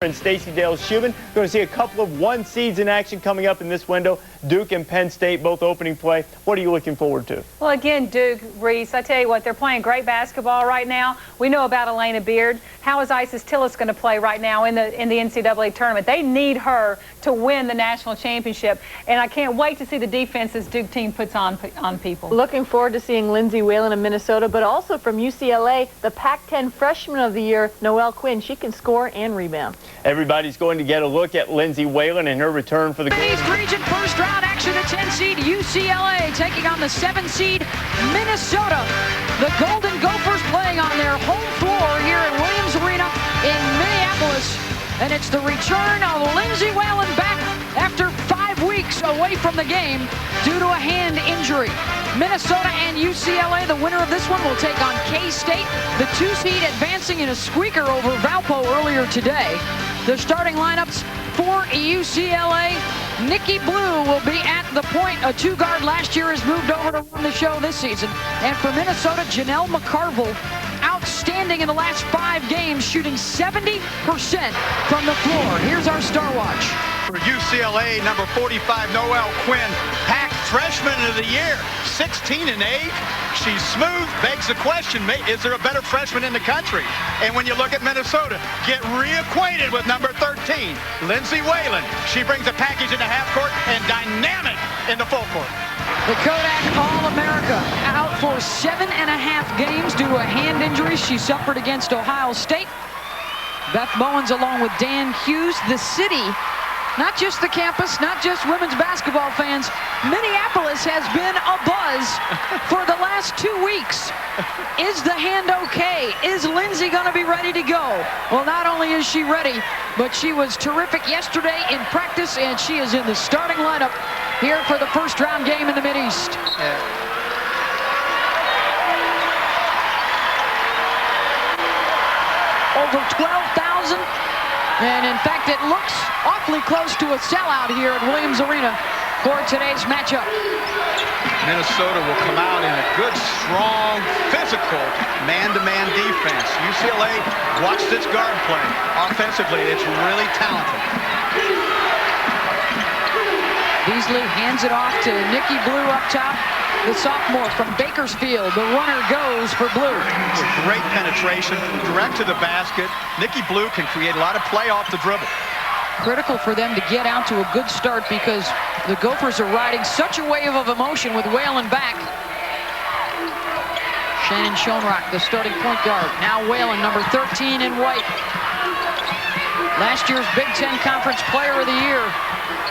And Stacey Dale-Schumann. We're going to see a couple of one seeds in action coming up in this window. Duke and Penn State both opening play. What are you looking forward to? Well, again, Duke, Reese, I tell you what, they're playing great basketball right now. We know about Elena Beard. How is Isis Tillis going to play right now in the NCAA tournament? They need her to win the national championship, and I can't wait to see the defense this Duke team puts on people. Looking forward to seeing Lindsay Whalen in Minnesota, but also from UCLA, the Pac-10 Freshman of the Year, Noelle Quinn. She can score and rebound. Everybody's going to get a look at Lindsay Whalen and her return for the East Region first round action. The 10 seed UCLA taking on the 7 seed Minnesota. The Golden Gophers playing on their home floor here at Williams Arena in Minneapolis. And it's the return of Lindsay Whalen back after 5 weeks away from the game due to a hand injury. Minnesota and UCLA, the winner of this one, will take on K-State. The 2 seed advancing in a squeaker over Valpo earlier today. The starting lineups for UCLA. Nikki Blue will be at the point. A 2-guard last year has moved over to run the show this season. And for Minnesota, Janelle McCarville, outstanding in the last 5 games, shooting 70% from the floor. Here's our Star Watch. For UCLA, number 45, Noelle Quinn, Pac Freshman of the Year, 16 and 8. She's smooth, begs the question, is there a better freshman in the country? And when you look at Minnesota, get reacquainted with number 13, Lindsay Whalen. She brings a package in the half court and dynamic in the full court. The Kodak All-America out for 7.5 games due to a hand injury she suffered against Ohio State. Beth Bowens along with Dan Hughes. The city, not just the campus, not just women's basketball fans, Minneapolis has been abuzz for the last 2 weeks. Is the hand okay? Is Lindsay going to be ready to go? Well, not only is she ready, but she was terrific yesterday in practice, and she is in the starting lineup here for the first round game in the Mideast. Over 12,000. And in fact, it looks awfully close to a sellout here at Williams Arena for today's matchup. Minnesota will come out in a good, strong, physical, man-to-man defense. UCLA, watch this guard play. Offensively, it's really talented. Beasley hands it off to Nikki Blue up top. The sophomore from Bakersfield. The runner goes for Blue. Great penetration, direct to the basket. Nikki Blue can create a lot of play off the dribble. Critical for them to get out to a good start because the Gophers are riding such a wave of emotion with Whalen back. Shannon Schoenrock, the starting point guard. Now Whalen, number 13 in white. Last year's Big Ten Conference Player of the Year.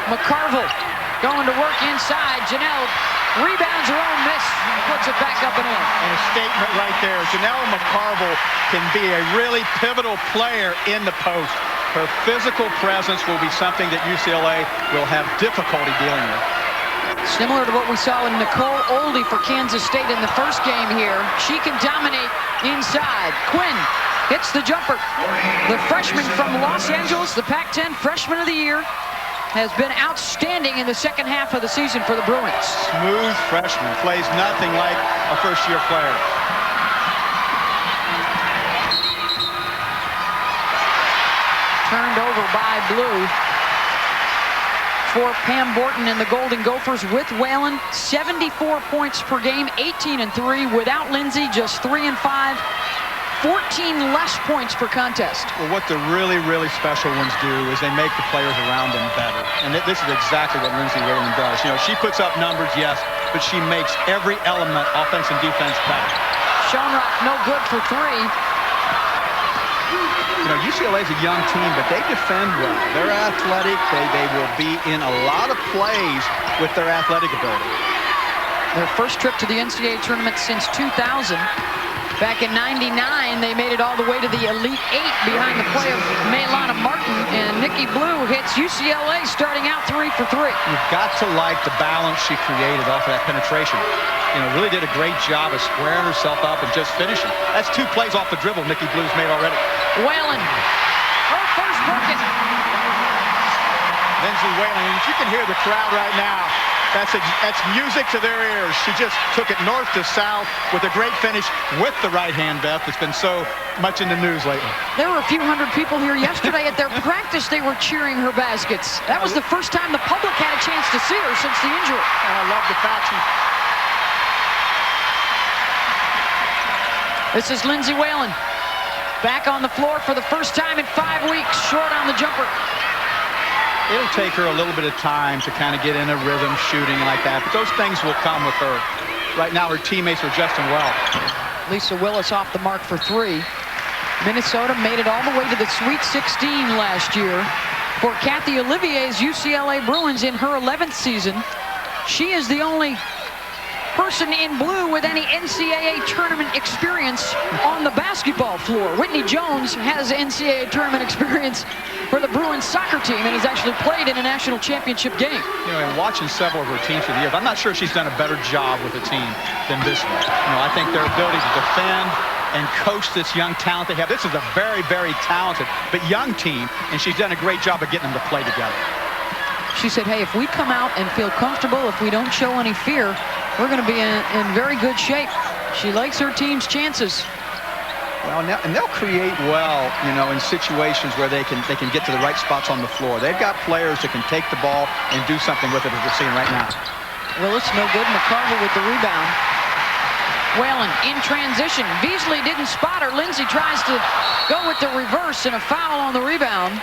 McCarville going to work inside. Janelle rebounds her own miss and puts it back up and in. And a statement right there. Janelle McCarville can be a really pivotal player in the post. Her physical presence will be something that UCLA will have difficulty dealing with. Similar to what we saw in Nicole Oldie for Kansas State in the first game here. She can dominate inside. Quinn hits the jumper. The freshman from Los Angeles, the Pac-10 Freshman of the Year, has been outstanding in the second half of the season for the Bruins. Smooth freshman, plays nothing like a first-year player. Turned over by Blue. For Pam Borton and the Golden Gophers with Whalen, 74 points per game, 18 and 3. Without Lindsay, just 3 and 5. 14 less points per contest. Well, what the really, really special ones do is they make the players around them better. And this is exactly what Lindsay Whalen does. You know, she puts up numbers, yes, but she makes every element, offense and defense, better. Schoenrock, no good for 3. You know, UCLA is a young team, but they defend well. They're athletic. They will be in a lot of plays with their athletic ability. Their first trip to the NCAA tournament since 2000. Back in '99, they made it all the way to the Elite 8 behind the play of Maylana Martin, and Nikki Blue hits UCLA starting out 3 for 3. You've got to like the balance she created off of that penetration. You know, really did a great job of squaring herself up and just finishing. That's 2 plays off the dribble Nikki Blue's made already. Whalen, her first bucket. Lindsay Whalen, you can hear the crowd right now. That's music to their ears. She just took it north to south with a great finish with the right hand, Beth. It's been so much in the news lately. There were a few hundred people here yesterday at their practice. They were cheering her baskets. That was the first time the public had a chance to see her since the injury. And I love the fact This is Lindsay Whalen back on the floor for the first time in 5 weeks, short on the jumper. it'll take her a little bit of time to kind of get in a rhythm shooting like that, but those things will come with her. Right now, her teammates are adjusting well. Lisa Willis off the mark for three. Minnesota made it all the way to the Sweet 16 last year. For Kathy Olivier's UCLA Bruins in her 11th season, she is the only person in blue with any NCAA tournament experience on the basketball floor. Whitney Jones has NCAA tournament experience for the Bruins soccer team and has actually played in a national championship game. You know, and watching several of her teams for the years, I'm not sure she's done a better job with the team than this one. You know, I think their ability to defend and coach this young talent they have. This is a very, very talented but young team, and she's done a great job of getting them to play together. She said, hey, if we come out and feel comfortable, if we don't show any fear, we're going to be in very good shape. She likes her team's chances. Well, now, and they'll create well, you know, in situations where they can get to the right spots on the floor. They've got players that can take the ball and do something with it, as we're seeing right now. Willis, no good. McCarville with the rebound. Whalen in transition. Beasley didn't spot her. Lindsay tries to go with the reverse and a foul on the rebound.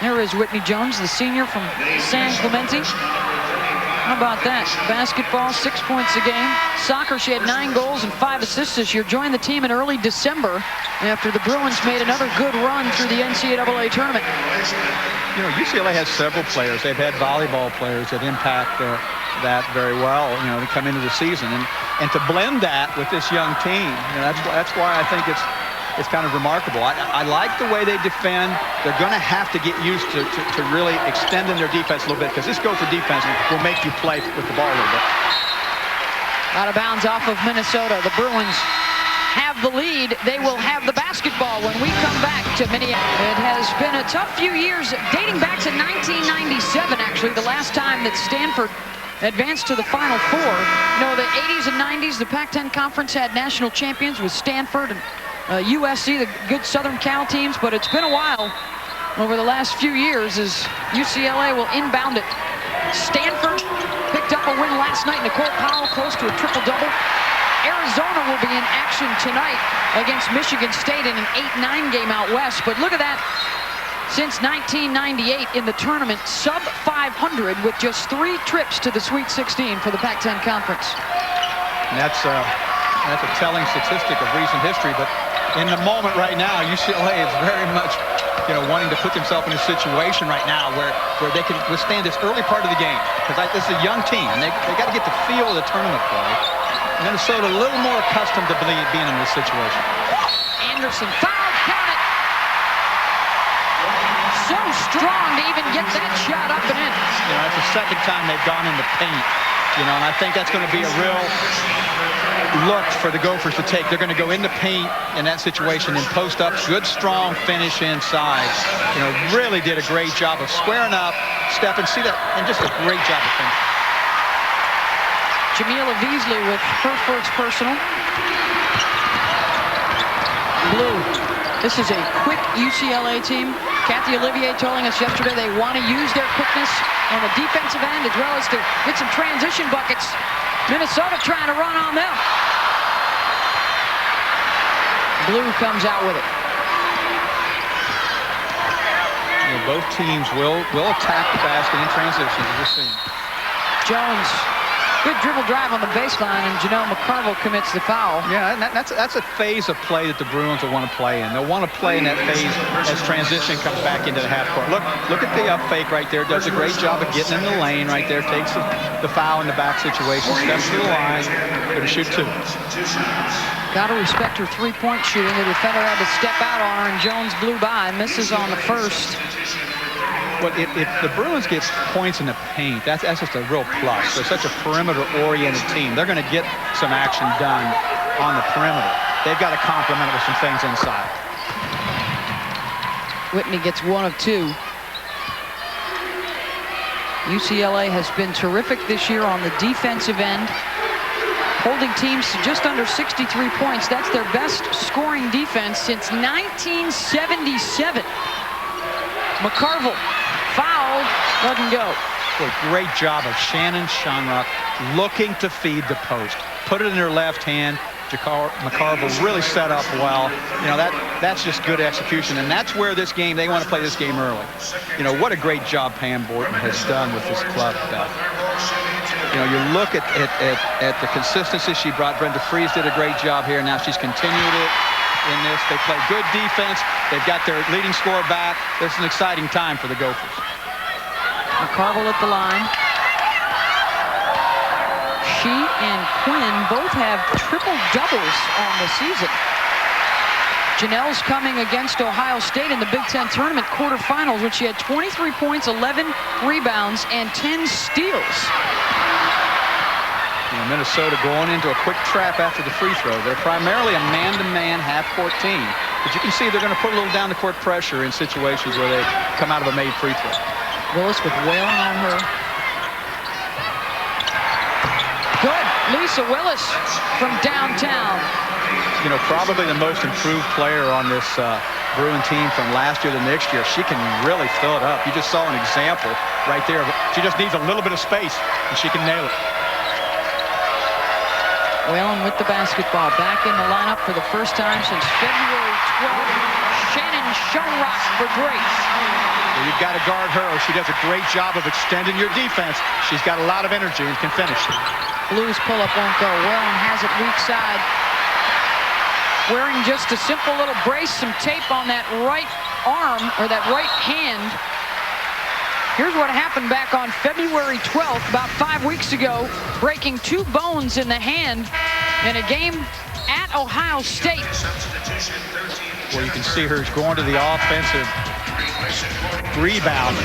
There is Whitney Jones, the senior from San Clemente. How about that? Basketball, 6 points a game. Soccer, she had 9 goals and 5 assists this year. Joined the team in early December after the Bruins made another good run through the NCAA tournament. You know, UCLA has several players. They've had volleyball players that impact that very well, you know, to come into the season. And to blend that with this young team, you know, that's why I think it's kind of remarkable. I like the way they defend. They're going to have to get used to really extending their defense a little bit, because this Gopher defense will make you play with the ball a little bit. Out of bounds off of Minnesota. The Bruins have the lead. They will have the basketball when we come back to Minneapolis. It has been a tough few years, dating back to 1997, actually, the last time that Stanford advanced to the Final Four. You know, the 80s and 90s, the Pac-10 Conference had national champions with Stanford and USC, the good Southern Cal teams, but it's been a while over the last few years as UCLA will inbound it. Stanford picked up a win last night. Nicole Powell close to a triple-double. Arizona will be in action tonight against Michigan State in an 8-9 game out west. But look at that. Since 1998 in the tournament, sub 500 with just 3 trips to the Sweet 16 for the Pac-10 Conference. And that's a telling statistic of recent history, but in the moment right now, UCLA is very much, you know, wanting to put themselves in a situation right now where they can withstand this early part of the game, because this is a young team and they got to get the feel of the tournament play. Minnesota a little more accustomed to being in this situation. Anderson fouled, count it. So strong to even get that shot up and in. You know, it's the second time they've gone in the paint, you know, and I think that's going to be a real look for the Gophers to take. They're going to go into paint in that situation and post up. Good, strong finish inside. You know, really did a great job of squaring up, stepping, see that, and just a great job of finishing. Jamila Beasley with her first personal. Blue. This is a quick UCLA team. Kathy Olivier telling us yesterday they want to use their quickness on the defensive end as well as to get some transition buckets. Minnesota trying to run on them. Blue comes out with it. You know, both teams will attack the basket in transition, as we're seeing. Jones, good dribble drive on the baseline, and Janelle McCarville commits the foul. Yeah, and that's a phase of play that the Bruins will want to play in. They'll want to play in that phase as transition comes back into the half court. Look at the up fake right there. Does a great job of getting in the lane right there. Takes the foul in the back situation. Steps to the line. Going to shoot 2. Got to respect her three-point shooting. The defender had to step out on her, and Jones blew by. Misses on the first. But if the Bruins get points in the paint, that's just a real plus. They're such a perimeter-oriented team. They're going to get some action done on the perimeter. They've got to complement it with some things inside. Whitney gets 1 of 2. UCLA has been terrific this year on the defensive end, holding teams to just under 63 points. That's their best scoring defense since 1977. McCarville fouled, doesn't go. Boy, great job of Shannon Shonrock looking to feed the post. Put it in her left hand. McCarville really set up well. You know, that's just good execution, and that's where this game, they want to play this game early. You know, what a great job Pam Borton has done with this club, Beth. You know, you look at the consistency she brought. Brenda Fries did a great job here. Now she's continued it in this. They play good defense. They've got their leading scorer back. This is an exciting time for the Gophers. McCarville at the line. She and Quinn both have triple doubles on the season. Janelle's coming against Ohio State in the Big Ten tournament quarterfinals, when she had 23 points, 11 rebounds, and 10 steals. You know, Minnesota going into a quick trap after the free throw. They're primarily a man-to-man half-court team, but you can see they're going to put a little down-the-court pressure in situations where they come out of a made free throw. Willis with Whalen on her. Good. Lisa Willis from downtown. You know, probably the most improved player on this Bruin team from last year to next year. She can really fill it up. You just saw an example right there. She just needs a little bit of space, and she can nail it. Whalen with the basketball. Back in the lineup for the first time since February 12th. Shannon Shonrock for Grace. Well, you've got to guard her. She does a great job of extending your defense. She's got a lot of energy and can finish. Blues pull-up won't go. Whalen has it weak side. Wearing just a simple little brace, some tape on that right arm, or that right hand. Here's what happened back on February 12th, about 5 weeks ago, breaking 2 bones in the hand in a game at Ohio State. Well, you can see her going to the offensive rebound,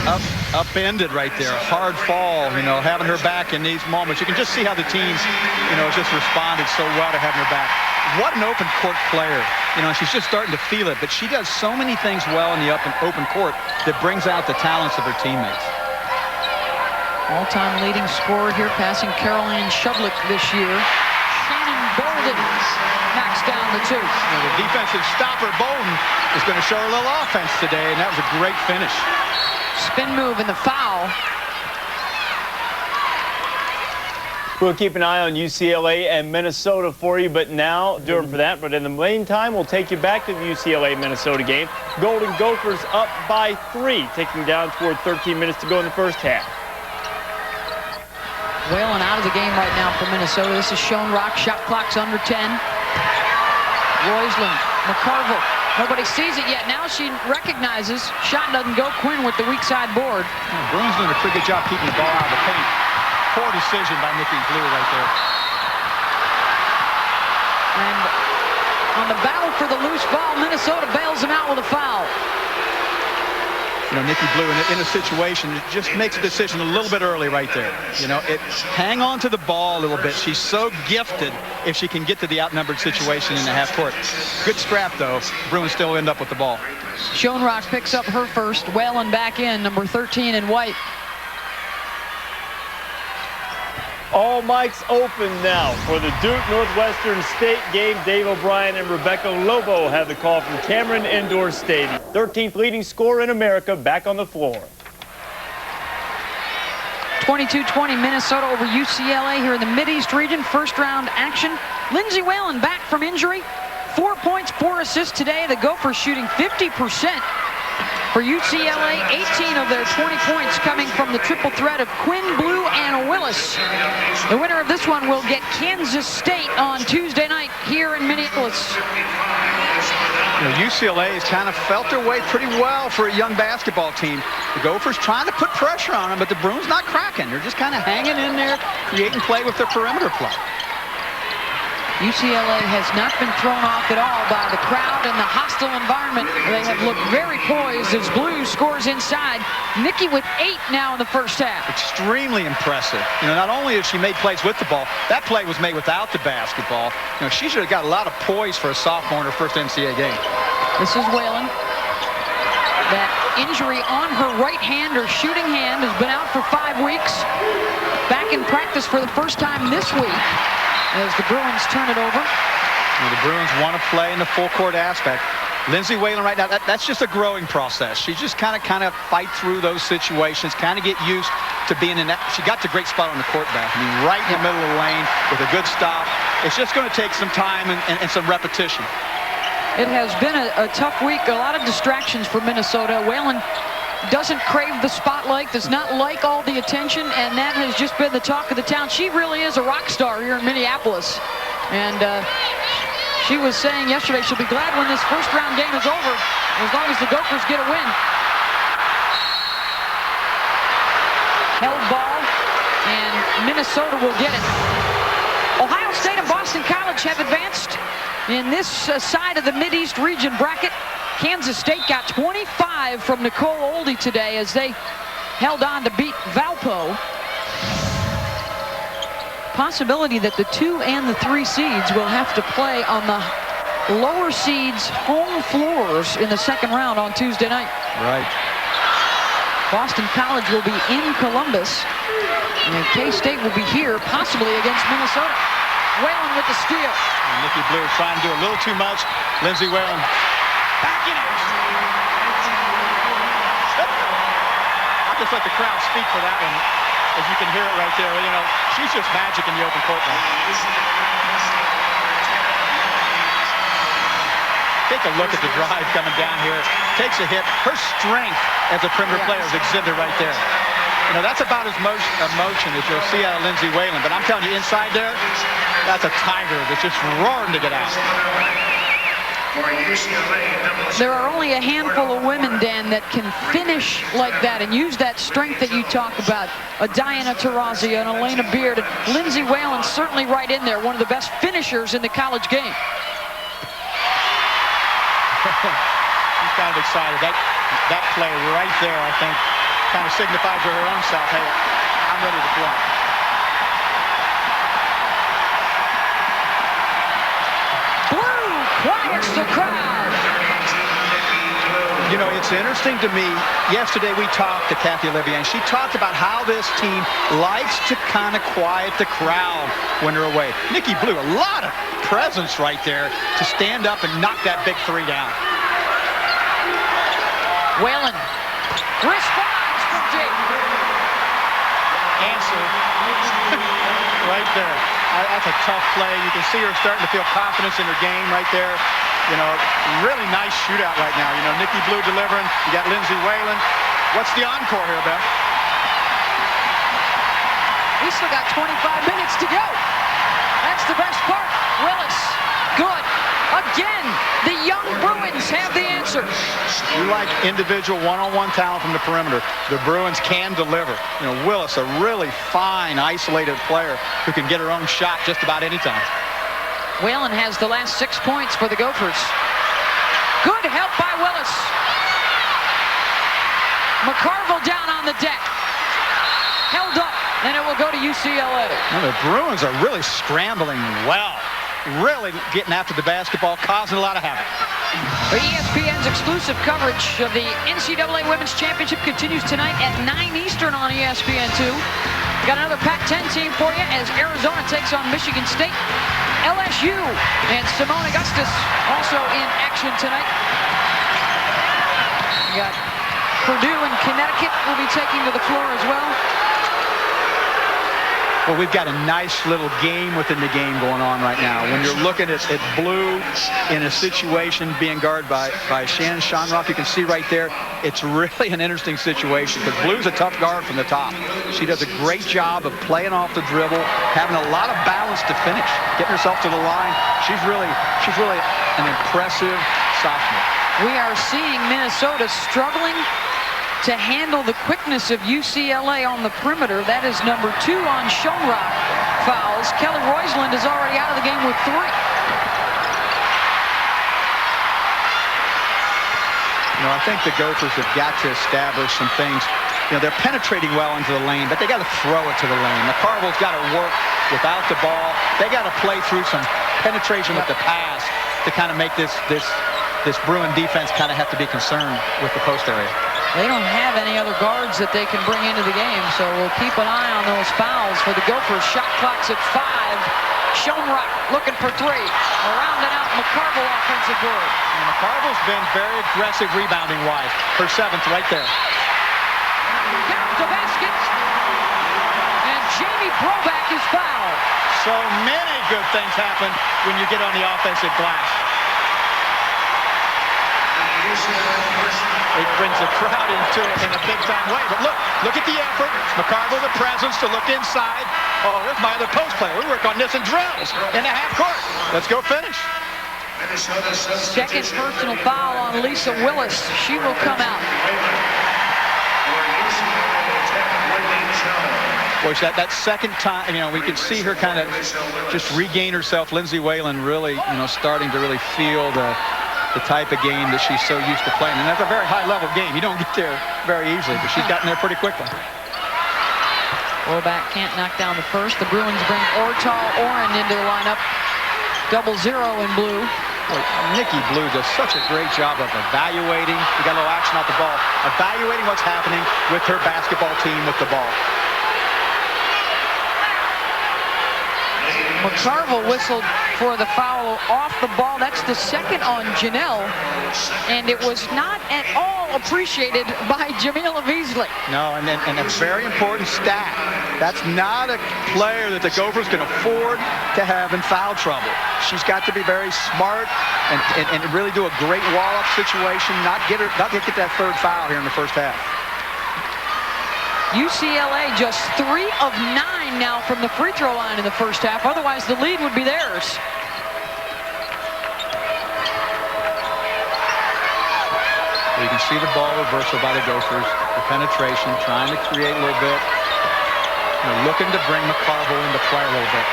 upended right there. Hard fall, you know, having her back in these moments. You can just see how the team, you know, just responded so well to having her back. What an open court player. You know, she's just starting to feel it, but she does so many things well in the open court that brings out the talents of her teammates. All-time leading scorer here, passing Caroline Shublik this year. Shannon Bolden knocks down the 2. You know, the defensive stopper, Bolden, is going to show her a little offense today, and that was a great finish. Spin move and the foul. We'll keep an eye on UCLA and Minnesota for you, but now, for that. But in the meantime, we'll take you back to the UCLA-Minnesota game. Golden Gophers up by 3, taking down toward 13 minutes to go in the first half. Whalen out of the game right now for Minnesota. This is Shonrock. Shot clock's under 10. Roisland, McCarville. Nobody sees it yet. Now she recognizes. Shot doesn't go. Quinn with the weak side board. Bruin's doing a pretty good job keeping the ball out of the paint. Poor decision by Nikki Blue right there. And on the battle for the loose ball, Minnesota bails him out with a foul. You know, Nikki Blue in a situation, it just makes a decision a little bit early right there. You know, hang on to the ball a little bit. She's so gifted if she can get to the outnumbered situation in the half court. Good scrap, though. Bruins still end up with the ball. Shonrock picks up her first. Whalen back in, number 13 in white. All mics open now for the Duke Northwestern State game. Dave O'Brien and Rebecca Lobo have the call from Cameron Indoor Stadium. 13th leading scorer in America back on the floor. 22-20 Minnesota over UCLA here in the Mid-East region. First round action. Lindsey Whalen back from injury. 4 points, 4 assists today. The Gophers shooting 50%. For UCLA, 18 of their 20 points coming from the triple threat of Quinn, Blue, and Willis. The winner of this one will get Kansas State on Tuesday night here in Minneapolis. You know, UCLA has kind of felt their way pretty well for a young basketball team. The Gophers trying to put pressure on them, but the Bruins not cracking. They're just kind of hanging in there, creating play with their perimeter play. UCLA has not been thrown off at all by the crowd and the hostile environment. They have looked very poised as Blue scores inside. Nikki with 8 now in the first half. Extremely impressive. You know, not only has she made plays with the ball, that play was made without the basketball. You know, she should have got a lot of poise for a sophomore in her first NCAA game. This is Whalen. That injury on her right hand. Her shooting hand has been out for 5 weeks. Back in practice for the first time this week as the Bruins turn it over. Well, the Bruins want to play in the full court aspect. Lindsay Whalen right now, that's just a growing process. She just kind of fight through those situations, kind of get used to being in that. She got the great spot on the court back. I mean, right in the middle of the lane with a good stop. It's just going to take some time and some repetition. It has been a tough week. A lot of distractions for Minnesota. Whalen doesn't crave the spotlight, does not like all the attention, and that has just been the talk of the town. She really is a rock star here in Minneapolis. And she was saying yesterday she'll be glad when this first round game is over, as long as the Gophers get a win. Held ball, and Minnesota will get it. Ohio State and Boston College have advanced in this side of the Mideast region bracket. Kansas State got 25 from Nicole Oldie today as they held on to beat Valpo. Possibility that the 2 and the 3 seeds will have to play on the lower seeds' home floors in the second round on Tuesday night. Right. Boston College will be in Columbus, and K-State will be here, possibly against Minnesota. Whalen with the steal. And Nikki Blue trying to do a little too much. Lindsay Whalen back in action. I'll just let the crowd speak for that one. As you can hear it right there, you know, she's just magic in the open court now. Take a look at the drive coming down here. Takes a hit. Her strength as a perimeter player is exhibited right there. You know, that's about as much emotion as you'll see out of Lindsay Whalen. But I'm telling you, inside there, that's a tiger that's just roaring to get out. There are only a handful of women, Dan, that can finish like that and use that strength that you talk about. A Diana Taurasi, an Elena Beard, and Lindsay Whalen certainly right in there. One of the best finishers in the college game. She's kind of excited. That play right there, I think, kind of signified to her own self, hey, I'm ready to play. Quiets the crowd. You know, it's interesting to me. Yesterday we talked to Kathy Olivier, and she talked about how this team likes to kind of quiet the crowd when they're away. Nikki Blue, a lot of presence right there to stand up and knock that big 3 down. Whalen responds from Jake. Answer right there. That's a tough play. You can see her starting to feel confidence in her game right there. You know, really nice shootout right now. You know, Nikki Blue delivering. You got Lindsay Whalen. What's the encore here, Beth? We still got 25 minutes to go. That's the best part. Willis, good. Again, the young Bruins have the answer. You like individual one-on-one talent from the perimeter. The Bruins can deliver. You know, Willis, a really fine, isolated player who can get her own shot just about any time. Whalen has the last 6 points for the Gophers. Good help by Willis. McCarville down on the deck. Held up, and it will go to UCLA. Well, the Bruins are really scrambling well. Really getting after the basketball, causing a lot of havoc. The ESPN's exclusive coverage of the NCAA Women's Championship continues tonight at 9 Eastern on ESPN2. Got another Pac-10 team for you as Arizona takes on Michigan State. LSU and Simone Augustus also in action tonight. We got Purdue and Connecticut will be taking to the floor as well. Well, we've got a nice little game within the game going on right now. When you're looking at Blue in a situation being guarded by Shannon Shonrock, you can see right there, it's really an interesting situation because Blue's a tough guard from the top. She does a great job of playing off the dribble, having a lot of balance to finish, getting herself to the line. She's really an impressive sophomore. We are seeing Minnesota struggling to handle the quickness of UCLA on the perimeter. That is number 2 on Shonrock fouls. Kelly Roisland is already out of the game with 3. You know, I think the Gophers have got to establish some things. You know, they're penetrating well into the lane, but they got to throw it to the lane. McCarville's got to work without the ball. They got to play through some penetration with the pass to kind of make this this Bruin defense kind of have to be concerned with the post area. They don't have any other guards that they can bring into the game, so we'll keep an eye on those fouls for the Gophers. Shot clock's at 5. Schoenrock looking for 3. Around and out, McCarville offensive board. And McCarville's been very aggressive rebounding-wise. Her 7th right there. Count the basket. And Jamie Broback is fouled. So many good things happen when you get on the offensive glass. It brings the crowd into it in a big-time way. But look at the effort. McCarville, the presence to look inside. Oh, there's my other post player. We work on this in drills in the half court. Let's go finish. Second personal foul on Lisa Willis. She will come out. Boy, that second time, we can see her kind of just regain herself. Lindsay Whalen really, starting to really feel the type of game that she's so used to playing. And that's a very high-level game. You don't get there very easily, but she's gotten there pretty quickly. Broback can't knock down the first. The Bruins bring Ortal Oren into the lineup. 0-0 in blue. Boy, Nikki Blue does such a great job of evaluating. We got a little action off the ball. Evaluating what's happening with her basketball team with the ball. McCarville whistled for the foul off the ball. That's the second on Janelle, and it was not at all appreciated by Jamila Beasley. No, and a very important stat. That's not a player that the Gophers can afford to have in foul trouble. She's got to be very smart and really do a great wall-up situation, not get that third foul here in the first half. UCLA just 3 of 9 now from the free throw line in the first half. Otherwise, the lead would be theirs. You can see the ball reversal by the Gophers. The penetration, trying to create a little bit. Looking to bring McCarville into play a little bit.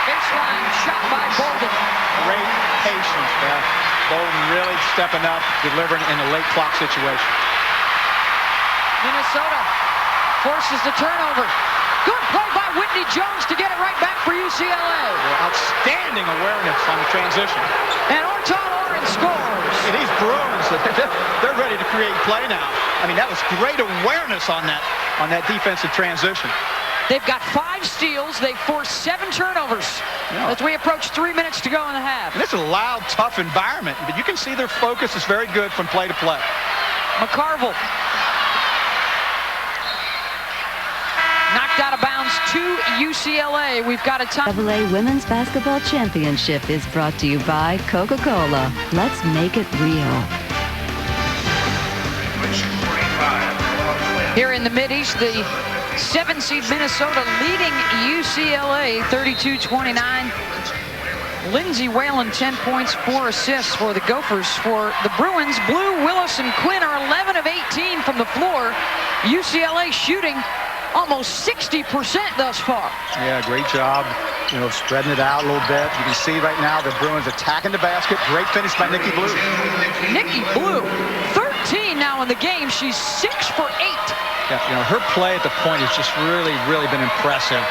Baseline shot by Bolden. Great patience, Beth. Bolden really stepping up, delivering in a late clock situation. Minnesota forces the turnover. Good play by Whitney Jones to get it right back for UCLA. Well, outstanding awareness on the transition. And Ortal Oren scores. Yeah, these Bruins, they're ready to create play now. That was great awareness on that defensive transition. They've got 5 steals. They forced 7 turnovers as we approach 3 minutes to go in the half. And it's a loud, tough environment, but you can see their focus is very good from play to play. McCarville. Knocked out of bounds to UCLA. We've got a time. NCAA Women's Basketball Championship is brought to you by Coca-Cola. Let's make it real. Here in the Mid-East, the 7-seed Minnesota leading UCLA 32-29. Lindsay Whalen, 10 points, 4 assists for the Gophers. For the Bruins, Blue, Willis, and Quinn are 11 of 18 from the floor. UCLA shooting almost 60% thus far. Yeah, great job, spreading it out a little bit. You can see right now the Bruins attacking the basket. Great finish by Nikki Blue. Nikki Blue, 13 now in the game. She's 6 for 8. Yeah, her play at the point has just really been impressive.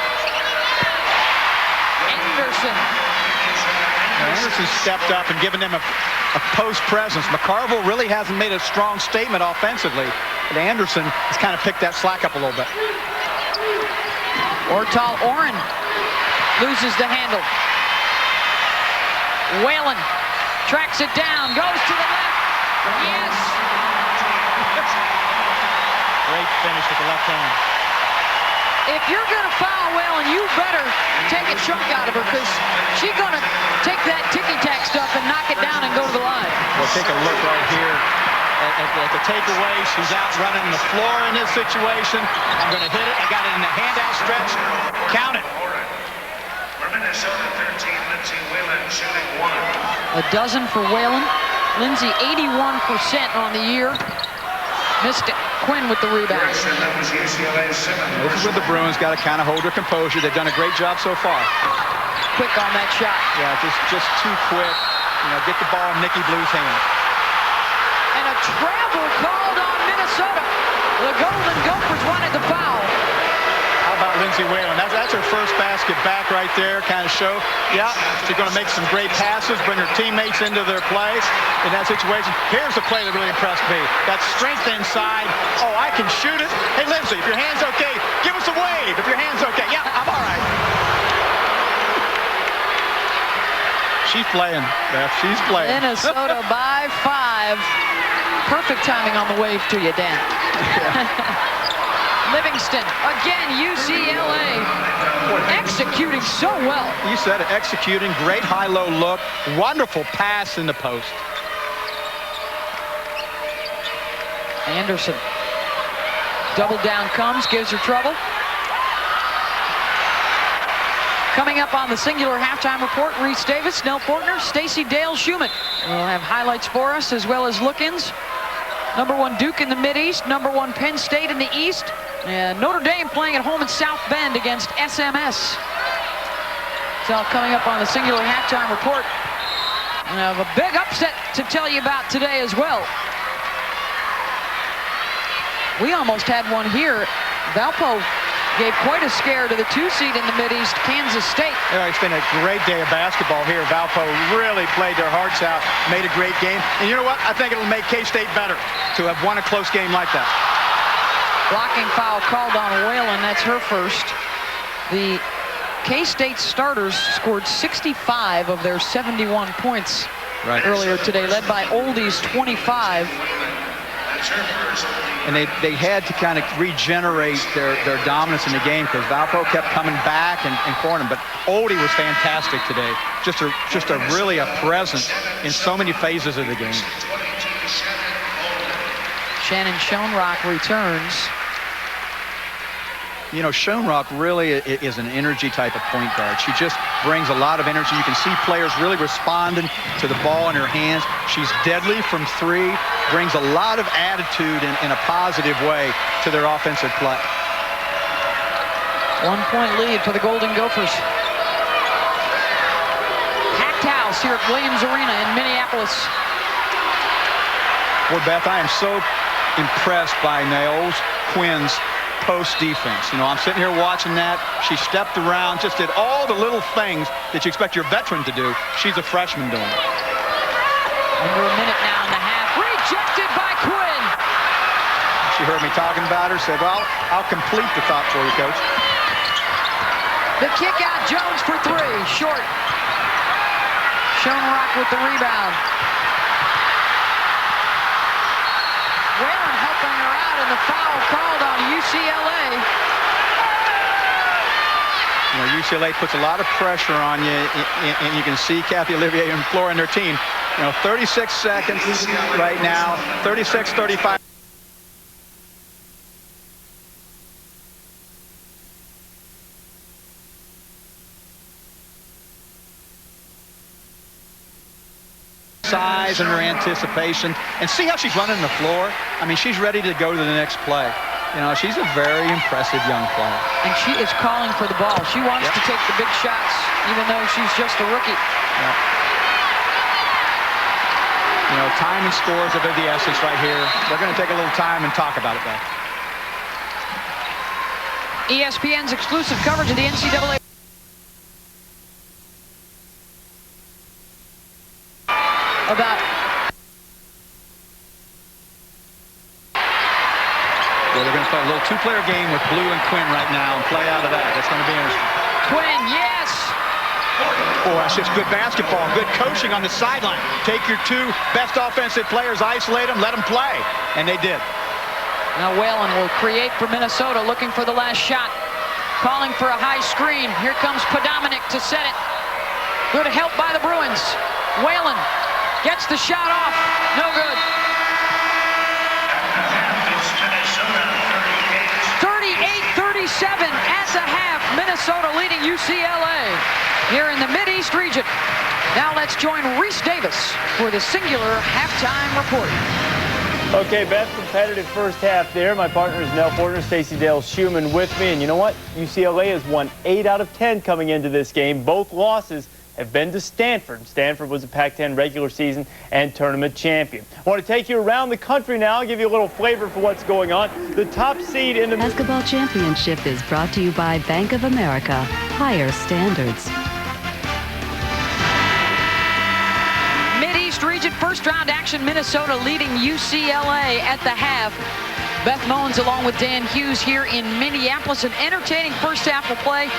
Anderson stepped up and given them a post presence. McCarville really hasn't made a strong statement offensively, but Anderson has kind of picked that slack up a little bit. Ortal Oren loses the handle. Whalen tracks it down, goes to the left. Yes. Great finish with the left hand. If you're going to foul Whalen, you better take a chunk out of her, because she's going to take that ticky-tack stuff and knock it down and go to the line. Well, take a look right here at the takeaway. She's out running the floor in this situation. I'm going to hit it. I got it in the handout stretch. Count it. For Minnesota 13, Lindsay Whalen shooting 1. A dozen for Whalen. Lindsay 81% on the year. Missed it. Quinn with the rebound. That was UCLA's 7. This is where the Bruins got to kind of hold their composure. They've done a great job so far. Quick on that shot. Yeah, just too quick. Get the ball in Nikki Blue's hand. And a travel called on Minnesota. The Golden Gophers wanted the foul. How about Lindsay Whalen? That's her first basket back right there, kind of show. Yeah, she's going to make some great passes, bring her teammates into their play in that situation. Here's the play that really impressed me. That strength inside. Oh, I can shoot it. Hey, Lindsay, if your hand's okay, give us a wave. If your hand's okay. Yeah, I'm all right. She's playing, Beth. She's playing. Minnesota by 5. Perfect timing on the wave to you, Dan. Livingston, again, UCLA, executing so well. You said it, executing, great high-low look, wonderful pass in the post. Anderson, double down comes, gives her trouble. Coming up on the singular halftime report, Reese Davis, Nell Fortner, Stacey Dale Schumann will have highlights for us as well as look-ins. #1 Duke in the Mideast, #1 Penn State in the East, and Notre Dame playing at home in South Bend against SMS. It's all coming up on the singular halftime report. And I have a big upset to tell you about today as well. We almost had one here. Valpo gave quite a scare to the 2 seed in the Mideast, Kansas State. Yeah, it's been a great day of basketball here. Valpo really played their hearts out, made a great game. And you know what? I think it'll make K-State better to have won a close game like that. Blocking foul called on Whalen. That's her first. The K-State starters scored 65 of their 71 points earlier today, led by Oldies 25. And they had to kind of regenerate their dominance in the game because Valpo kept coming back and cornering. But Oldie was fantastic today. Just a really a presence in so many phases of the game. Shannon Schoenrock returns. You know, Schoenrock really is an energy type of point guard. She just brings a lot of energy. You can see players really responding to the ball in her hands. She's deadly from 3, brings a lot of attitude in a positive way to their offensive play. 1-point lead for the Golden Gophers. Packed house here at Williams Arena in Minneapolis. Well, Beth, I am so impressed by Naomi Quinn's post defense. You know, I'm sitting here watching that. She stepped around, just did all the little things that you expect your veteran to do. She's a freshman doing it. Under a minute now and a half. Rejected by Quinn. She heard me talking about her, said, well, I'll complete the thought for you, Coach. The kick out, Jones for 3. Short. Schoenrock with the rebound. Whalen helping her out, and the foul called on UCLA. You know, UCLA puts a lot of pressure on you, and you can see Kathy Olivier and Flora and their team. You know, 36 seconds right now, 36-35. Size and her anticipation, and see how she's running the floor. I mean, she's ready to go to the next play. You know, she's a very impressive young player. And she is calling for the ball. She wants to take the big shots, even though she's just a rookie. You know, time and scores are of the essence right here. We're going to take a little time and talk about it, though. ESPN's exclusive coverage of the NCAA. Well, they're going to play a little 2-player game with Blue and Quinn right now and play out of that. That's going to be interesting. Quinn, yes. Oh, that's just good basketball. Good coaching on the sideline. Take your 2 best offensive players, isolate them, let them play. And they did. Now Whalen will create for Minnesota, looking for the last shot. Calling for a high screen. Here comes Podominic to set it. Good help by the Bruins. Whalen gets the shot off. No good. 38-37 at the half. Minnesota leading UCLA here in the Mideast region. Now let's join Reese Davis for the singular halftime report. Okay, Beth, competitive first half there. My partner is Nell Fortner, Stacey Dale Schumann with me. And you know what? UCLA has won 8 out of 10 coming into this game. Both losses have been to Stanford. Stanford was a Pac-10 regular season and tournament champion. I want to take you around the country now, give you a little flavor for what's going on. The top seed in the Basketball Championship is brought to you by Bank of America. Higher standards. Mid-East region first round action, Minnesota leading UCLA at the half. Beth Mowens along with Dan Hughes here in Minneapolis. An entertaining first half of play.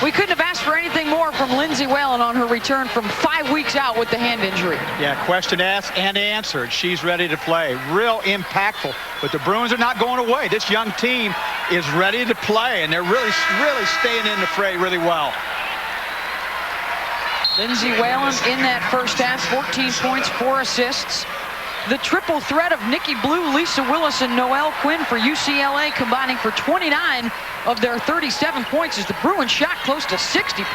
We couldn't have asked for anything more from Lindsay Whalen on her return from 5 weeks out with the hand injury. Yeah, question asked and answered. She's ready to play. Real impactful. But the Bruins are not going away. This young team is ready to play, and they're really staying in the fray really well. Lindsay Whalen in that first half, 14 points, 4 assists. The triple threat of Nikki Blue, Lisa Willis, and Noelle Quinn for UCLA combining for 29 of their 37 points as the Bruins shot close to 60%.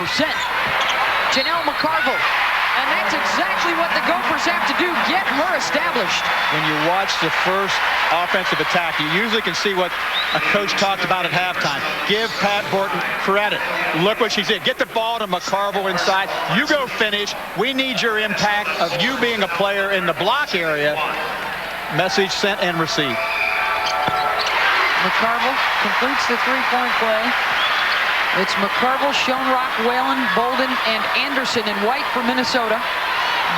Janelle McCarville. And that's exactly what the Gophers have to do, get her established. When you watch the first offensive attack, you usually can see what a coach talked about at halftime. Give Pat Borton credit. Look what she did. Get the ball to McCarville inside. You go finish. We need your impact of you being a player in the block area. Message sent and received. McCarville completes the three-point play. It's McCarville, Schoenrock, Whalen, Bolden, and Anderson in white for Minnesota.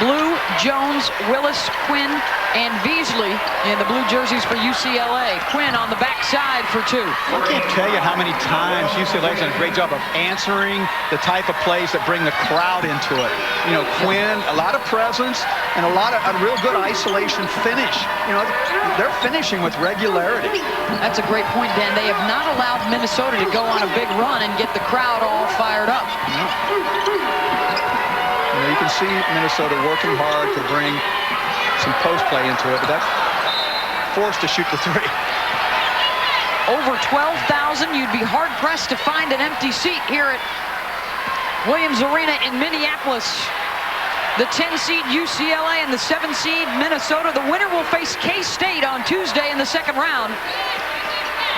Blue, Jones, Willis, Quinn, and Beasley in the blue jerseys for UCLA. Quinn on the backside for 2. I can't tell you how many times UCLA's done a great job of answering the type of plays that bring the crowd into it. You know, Quinn, a lot of presence and a real good isolation finish. You know, they're finishing with regularity. That's a great point, Dan. They have not allowed Minnesota to go on a big run and get the crowd all fired up. You can see Minnesota working hard to bring some post play into it, but that's forced to shoot the 3. Over 12,000. You'd be hard-pressed to find an empty seat here at Williams Arena in Minneapolis. The 10-seed UCLA and the 7-seed Minnesota. The winner will face K-State on Tuesday in the second round.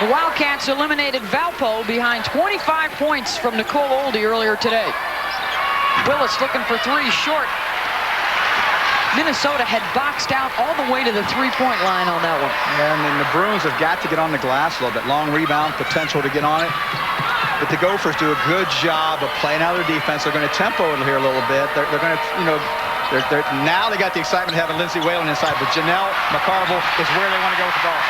The Wildcats eliminated Valpo behind 25 points from Nicole Oldie earlier today. Willis looking for 3, short. Minnesota had boxed out all the way to the three-point line on that one. And then the Bruins have got to get on the glass a little bit. Long rebound potential to get on it. But the Gophers do a good job of playing out their defense. They're going to tempo it here a little bit. They're going to, you know, now they got the excitement of having Lindsay Whalen inside. But Janelle McCarville is where they want to go with the ball.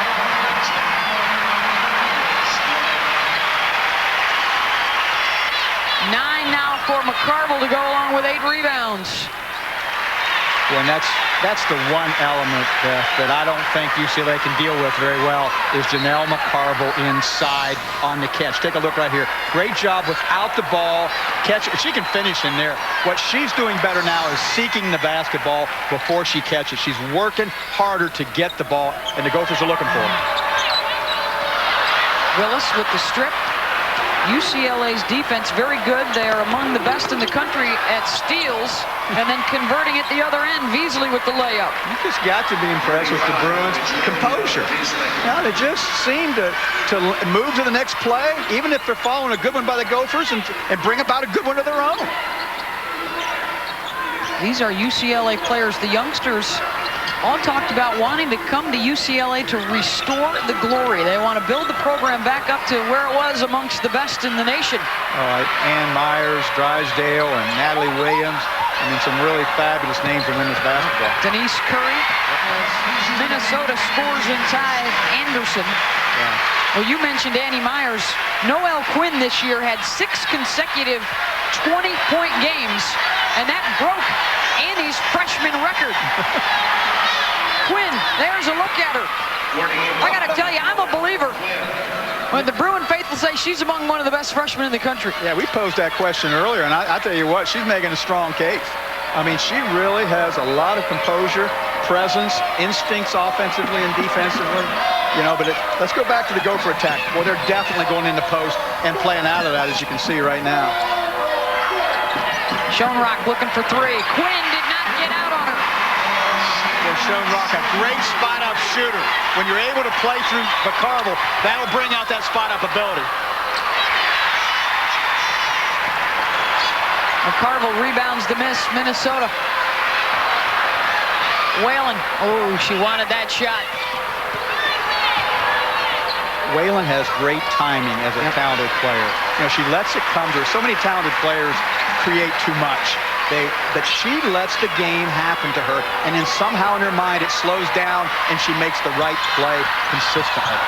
9 now for McCarville to go along with 8 rebounds. Yeah, and that's the one element, Beth, that I don't think UCLA can deal with very well is Janelle McCarville inside on the catch. Take a look right here. Great job without the ball. Catch. She can finish in there. What she's doing better now is seeking the basketball before she catches. She's working harder to get the ball, and the Gophers are looking for her. Willis with the strip. UCLA's defense very good. They are among the best in the country at steals, and then converting at the other end. Beasley with the layup. You just got to be impressed with the Bruins' composure. Now they just seem to move to the next play, even if they're following a good one by the Gophers, and bring about a good one of their own. These are UCLA players, the youngsters, all talked about wanting to come to UCLA to restore the glory. They want to build the program back up to where it was amongst the best in the nation. All right, Ann Myers, Drysdale, and Natalie Williams. I mean, some really fabulous names in women's basketball. Denise Curry, Minnesota scores inside Anderson. Yeah. Well, you mentioned Annie Myers. Noelle Quinn this year had 6 consecutive 20-point games, and that broke Annie's freshman record. Quinn, there's a look at her. I got to tell you, I'm a believer. When the Bruin faithful say she's among one of the best freshmen in the country. Yeah, we posed that question earlier, and I tell you what, she's making a strong case. I mean, she really has a lot of composure, presence, instincts offensively and defensively. You know, but let's go back to the Gopher attack. Well, they're definitely going in the post and playing out of that, as you can see right now. Schoenrock looking for 3. Quinn did not get out on her. Schoenrock, a great spot-up shooter. When you're able to play through McCarville, that'll bring out that spot-up ability. McCarville rebounds the miss. Minnesota. Whalen. Oh, she wanted that shot. Whalen has great timing as a talented player. You know, she lets it come to her. So many talented players create too much. But she lets the game happen to her, and then somehow in her mind it slows down, and she makes the right play consistently.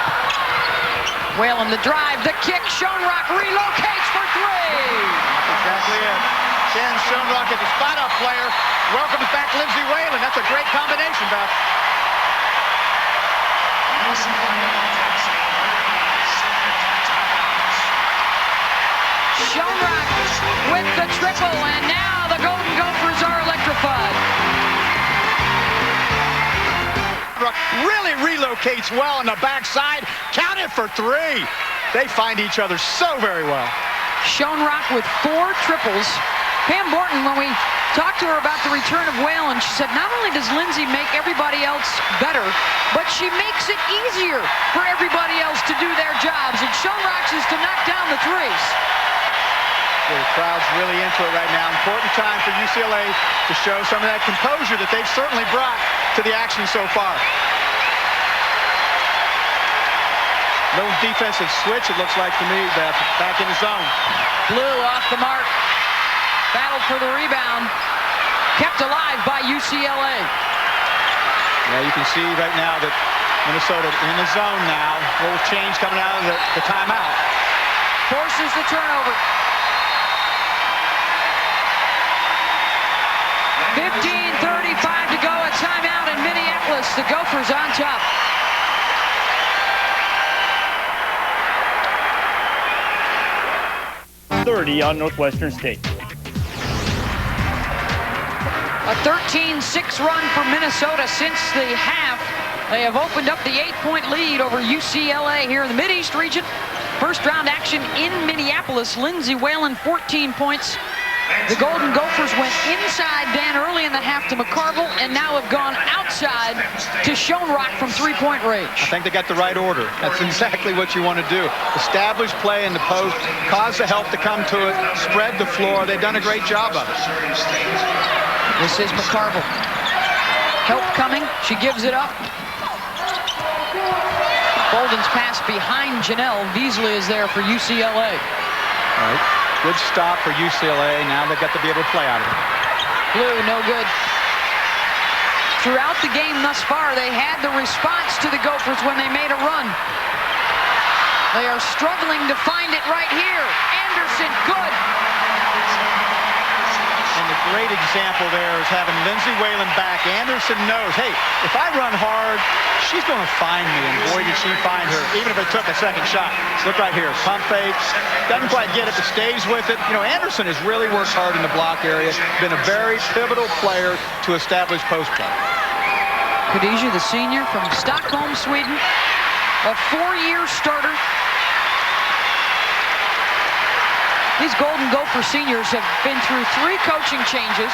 Whalen, the drive, the kick. Schoenrock relocates for three. That's exactly it. Shannon Schoenrock is a spot-up player. Welcomes back Lindsay Whalen. That's a great combination, Beth. Schoenrock with the triple, and now the Golden Gophers are electrified. Really relocates well on the backside. Count it for three. They find each other so very well. Schoenrock with 4 triples. Pam Borton, when we talked to her about the return of Whalen, she said not only does Lindsay make everybody else better, but she makes it easier for everybody else to do their jobs. And Schoenrock's is to knock down the threes. The crowd's really into it right now. Important time for UCLA to show some of that composure that they've certainly brought to the action so far. Little defensive switch, it looks like to me, Beth, back in the zone. Blue off the mark. Battle for the rebound. Kept alive by UCLA. Yeah, you can see right now that Minnesota in the zone now. A little change coming out of the timeout. Forces the turnover. 15:35 to go. A timeout in Minneapolis. The Gophers on top. .30 on Northwestern State. A 13-6 run for Minnesota since the half. They have opened up the 8-point lead over UCLA here in the Mid-East region. First round action in Minneapolis. Lindsay Whalen, 14 points. The Golden Gophers went inside Dan early in the half to McCarville, and now have gone outside to Schoenrock from three-point range. I think they got the right order. That's exactly what you want to do. Establish play in the post, cause the help to come to it, spread the floor. They've done a great job of it. This is McCarville. Help coming. She gives it up. Bolden's pass behind Janelle. Beasley is there for UCLA. All right. Good stop for UCLA. Now they've got to be able to play out of it. Blue, no good. Throughout the game thus far, they had the response to the Gophers when they made a run. They are struggling to find it right here. Anderson, good. And the great example there is having Lindsay Whalen back. Anderson knows, hey, if I run hard, she's going to find me. And boy, did she find her, even if it took a second shot. Look right here, pump fake. Doesn't quite get it, but stays with it. You know, Anderson has really worked hard in the block area. Been a very pivotal player to establish post play. Khadija, the senior from Stockholm, Sweden. A 4-year starter. These Golden Gopher seniors have been through 3 coaching changes,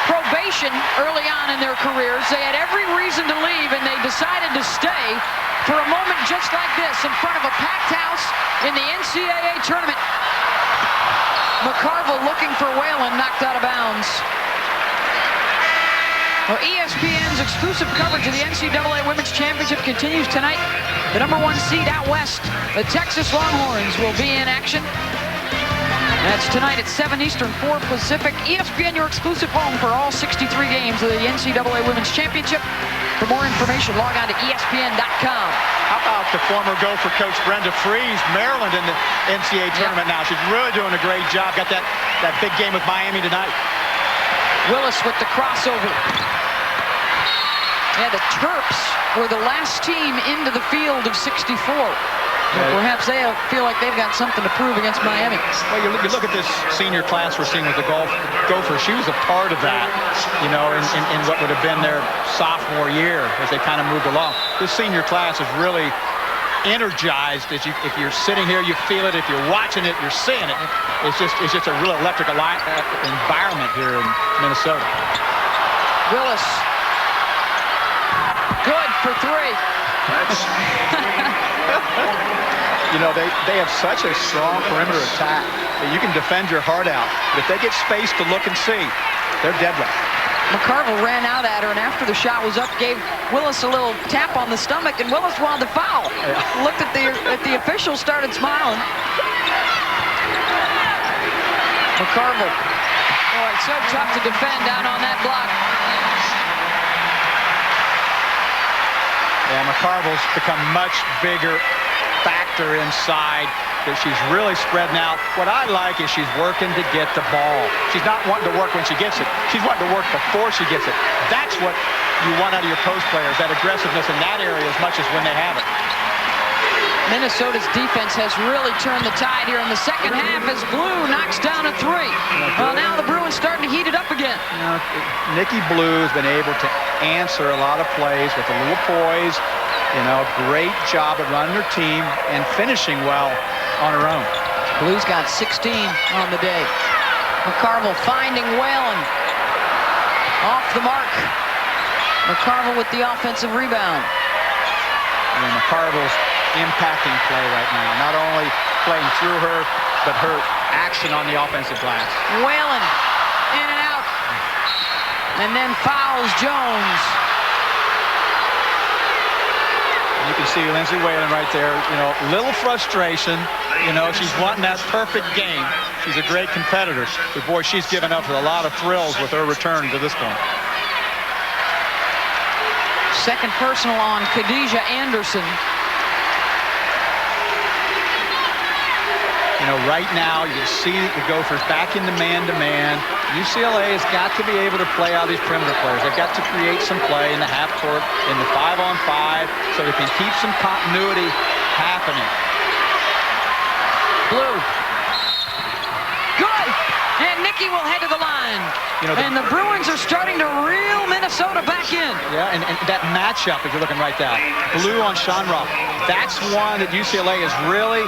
probation early on in their careers. They had every reason to leave, and they decided to stay for a moment just like this in front of a packed house in the NCAA tournament. McCarville looking for Whalen, knocked out of bounds. Well, ESPN's exclusive coverage of the NCAA Women's Championship continues tonight. The #1 seed out west, the Texas Longhorns, will be in action. That's tonight at 7 Eastern, 4 Pacific. ESPN, your exclusive home for all 63 games of the NCAA Women's Championship. For more information, log on to ESPN.com. How about the former Gopher coach Brenda Freese, Maryland in the NCAA tournament now. She's really doing a great job. Got that big game with Miami tonight. Willis with the crossover. Yeah, the Terps were the last team into the field of 64. Perhaps they feel like they've got something to prove against Miami. Well, you look at this senior class we're seeing with the Gophers. She was a part of that, you know, in what would have been their sophomore year as they kind of moved along. This senior class is really energized. If you're sitting here, you feel it. If you're watching it, you're seeing it. It's just a real electric environment here in Minnesota. Willis. Good for 3. You know, they have such a strong perimeter attack that you can defend your heart out. But if they get space to look and see, they're deadly. McCarville ran out at her, and after the shot was up, gave Willis a little tap on the stomach, and Willis wanted to foul. Looked at the official, started smiling. McCarville, boy, so tough to defend down on that block. Yeah, McCarville's become much bigger factor inside. That she's really spreading out. What I like is she's working to get the ball. She's not wanting to work when she gets it. She's wanting to work before she gets it. That's what you want out of your post players, that aggressiveness in that area as much as when they have it. Minnesota's defense has really turned the tide here in the second half as Blue knocks down a three. Well, now the Bruins starting to heat it up again. You know, Nikki Blue has been able to answer a lot of plays with a little poise. You know, great job at running her team and finishing well on her own. Blue's got 16 on the day. McCarville finding Whalen. Off the mark. McCarville with the offensive rebound. And McCarville's impacting play right now. Not only playing through her, but her action on the offensive glass. Whalen in and out. And then fouls Jones. You can see Lindsay Whalen right there, you know, little frustration. You know, she's wanting that perfect game. She's a great competitor. But boy, she's given up a lot of thrills with her return to this point. Second personal on Khadijah Anderson. You know, right now, you see the Gophers back into man-to-man. UCLA has got to be able to play out these perimeter players. They've got to create some play in the half court, in the 5-on-5, so they can keep some continuity happening. Blue. Good! And Nikki will head to the line. You know, and the Bruins are starting to reel Minnesota back in. Yeah, and that matchup, if you're looking right now, Blue on Shanrock, that's one that UCLA is really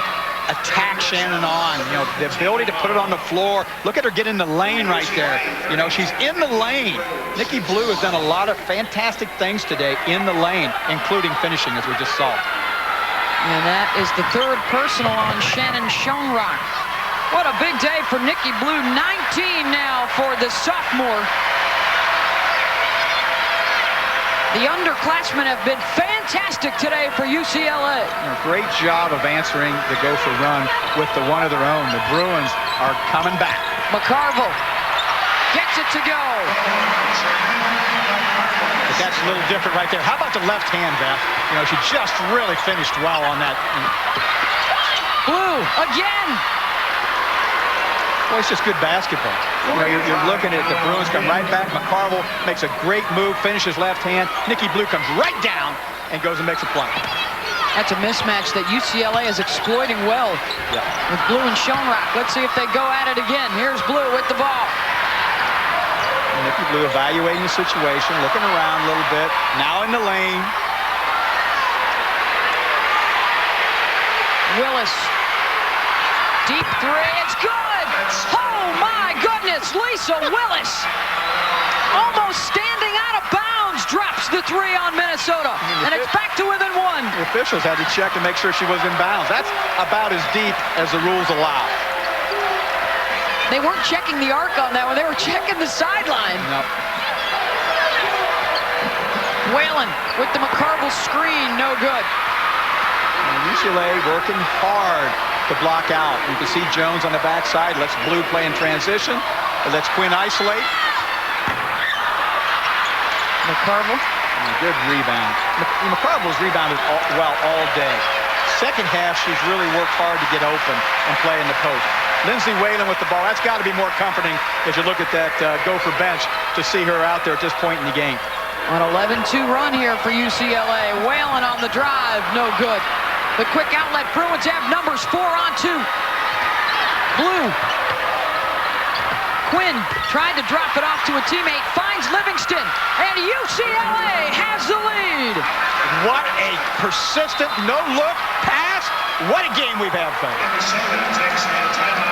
attack Shannon on. You know, the ability to put it on the floor. Look at her get in the lane right there. You know, she's in the lane. Nikki Blue has done a lot of fantastic things today in the lane, including finishing, as we just saw. And that is the third personal on Shannon Schoenrock. What a big day for Nikki Blue. 19 now for the sophomore. The underclassmen have been fantastic today for UCLA. Great job of answering the Gopher run with the one of their own. The Bruins are coming back. McCarville gets it to go. But that's a little different right there. How about the left hand, Beth? You know, she just really finished well on that. Blue again. Well, it's just good basketball. You know, you're looking at the Bruins come right back. McCarville makes a great move, finishes left hand. Nikki Blue comes right down and goes and makes a play. That's a mismatch that UCLA is exploiting well with Blue and Schoenrock. Let's see if they go at it again. Here's Blue with the ball. And Nikki Blue evaluating the situation, looking around a little bit. Now in the lane. Willis. Deep three. It's good. Oh, my goodness. Lisa Willis, almost standing out of bounds, drops the three on Minnesota. And it's back to within one. The officials had to check to make sure she was in bounds. That's about as deep as the rules allow. They weren't checking the arc on that one. They were checking the sideline. No. Whalen with the McCarville screen. No good. And UCLA working hard to block out. You can see Jones on the backside. Lets Blue play in transition. Lets Quinn isolate. McCarville. Good rebound. McCarville's rebounded well all day. Second half, she's really worked hard to get open and play in the post. Lindsay Whalen with the ball. That's got to be more comforting as you look at that Gopher bench to see her out there at this point in the game. An 11-2 run here for UCLA. Whalen on the drive. No good. The quick outlet. Bruins have numbers 4-on-2. Blue. Quinn tried to drop it off to a teammate. Finds Livingston. And UCLA has the lead. What a persistent no-look pass. What a game we've had, folks.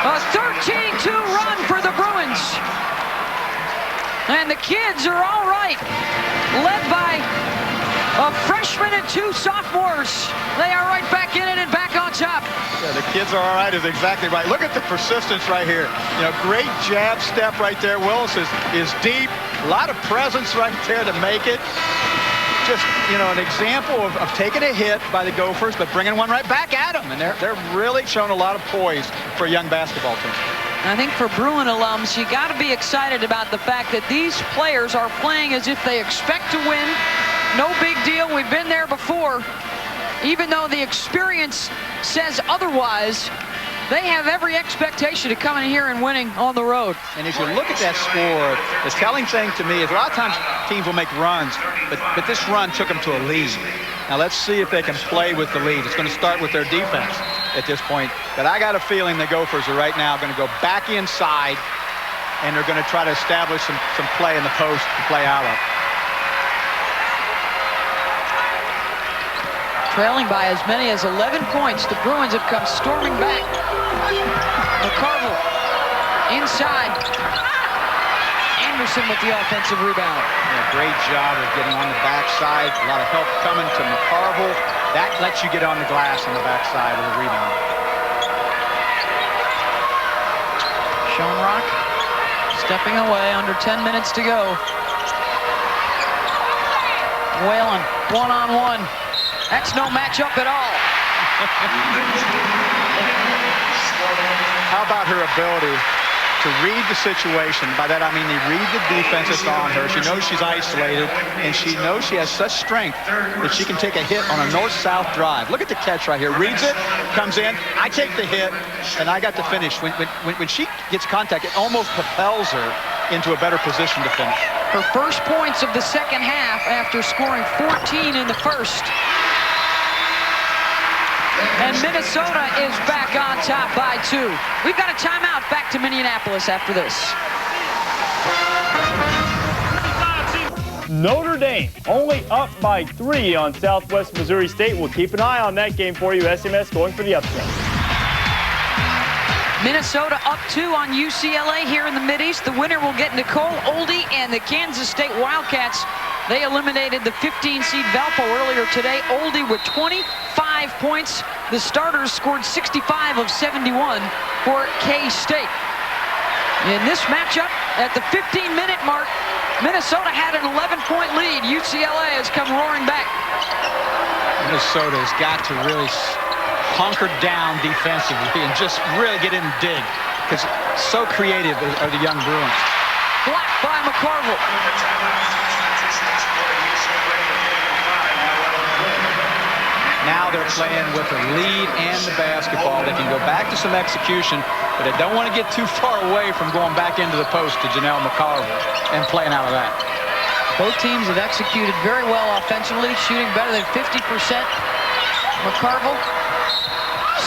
A 13-2 run for the Bruins. And the kids are all right. Led by a freshman. freshman and 2 sophomores. They are right back in it and back on top. Yeah, the kids are all right is exactly right. Look at the persistence right here. You know, great jab step right there. Willis is deep. A lot of presence right there to make it. Just, you know, an example of taking a hit by the Gophers, but bringing one right back at them. And they're really showing a lot of poise for a young basketball team. And I think for Bruin alums, you got to be excited about the fact that these players are playing as if they expect to win. No big deal. We've been there before. Even though the experience says otherwise, they have every expectation to come in here and winning on the road. And if you look at that score, the telling thing to me is a lot of times teams will make runs, but this run took them to a lead. Now let's see if they can play with the lead. It's going to start with their defense at this point. But I got a feeling the Gophers are right now going to go back inside, and they're going to try to establish some play in the post to play out of. Trailing by as many as 11 points, the Bruins have come storming back. McCarville inside. Anderson with the offensive rebound. Yeah, great job of getting on the backside. A lot of help coming to McCarville. That lets you get on the glass on the backside of the rebound. Schoenrock stepping away, under 10 minutes to go. Whalen, one-on-one. That's no matchup at all. How about her ability to read the situation? By that I mean they read the defense that's on her. She knows she's isolated, and she knows she has such strength that she can take a hit on a north-south drive. Look at the catch right here. Reads it, comes in. I take the hit, and I got the finish. When she gets contact, it almost propels her into a better position to finish. Her first points of the second half after scoring 14 in the first. And Minnesota is back on top by 2. We've got a timeout. Back to Minneapolis after this. Notre Dame only up by 3 on Southwest Missouri State. We'll keep an eye on that game for you. SMS going for the upset. Minnesota up 2 on UCLA here in the Mideast. The winner will get Nicole Oldie and the Kansas State Wildcats. They eliminated the 15-seed Valpo earlier today. Oldie with 25 points. The starters scored 65 of 71 for K-State. In this matchup, at the 15-minute mark, Minnesota had an 11-point lead. UCLA has come roaring back. Minnesota has got to really hunker down defensively and just really get in and dig, because so creative are the young Bruins. Blocked by McCarville. Now they're playing with the lead and the basketball. They can go back to some execution, but they don't want to get too far away from going back into the post to Janelle McCarville and playing out of that. Both teams have executed very well offensively, shooting better than 50%. McCarville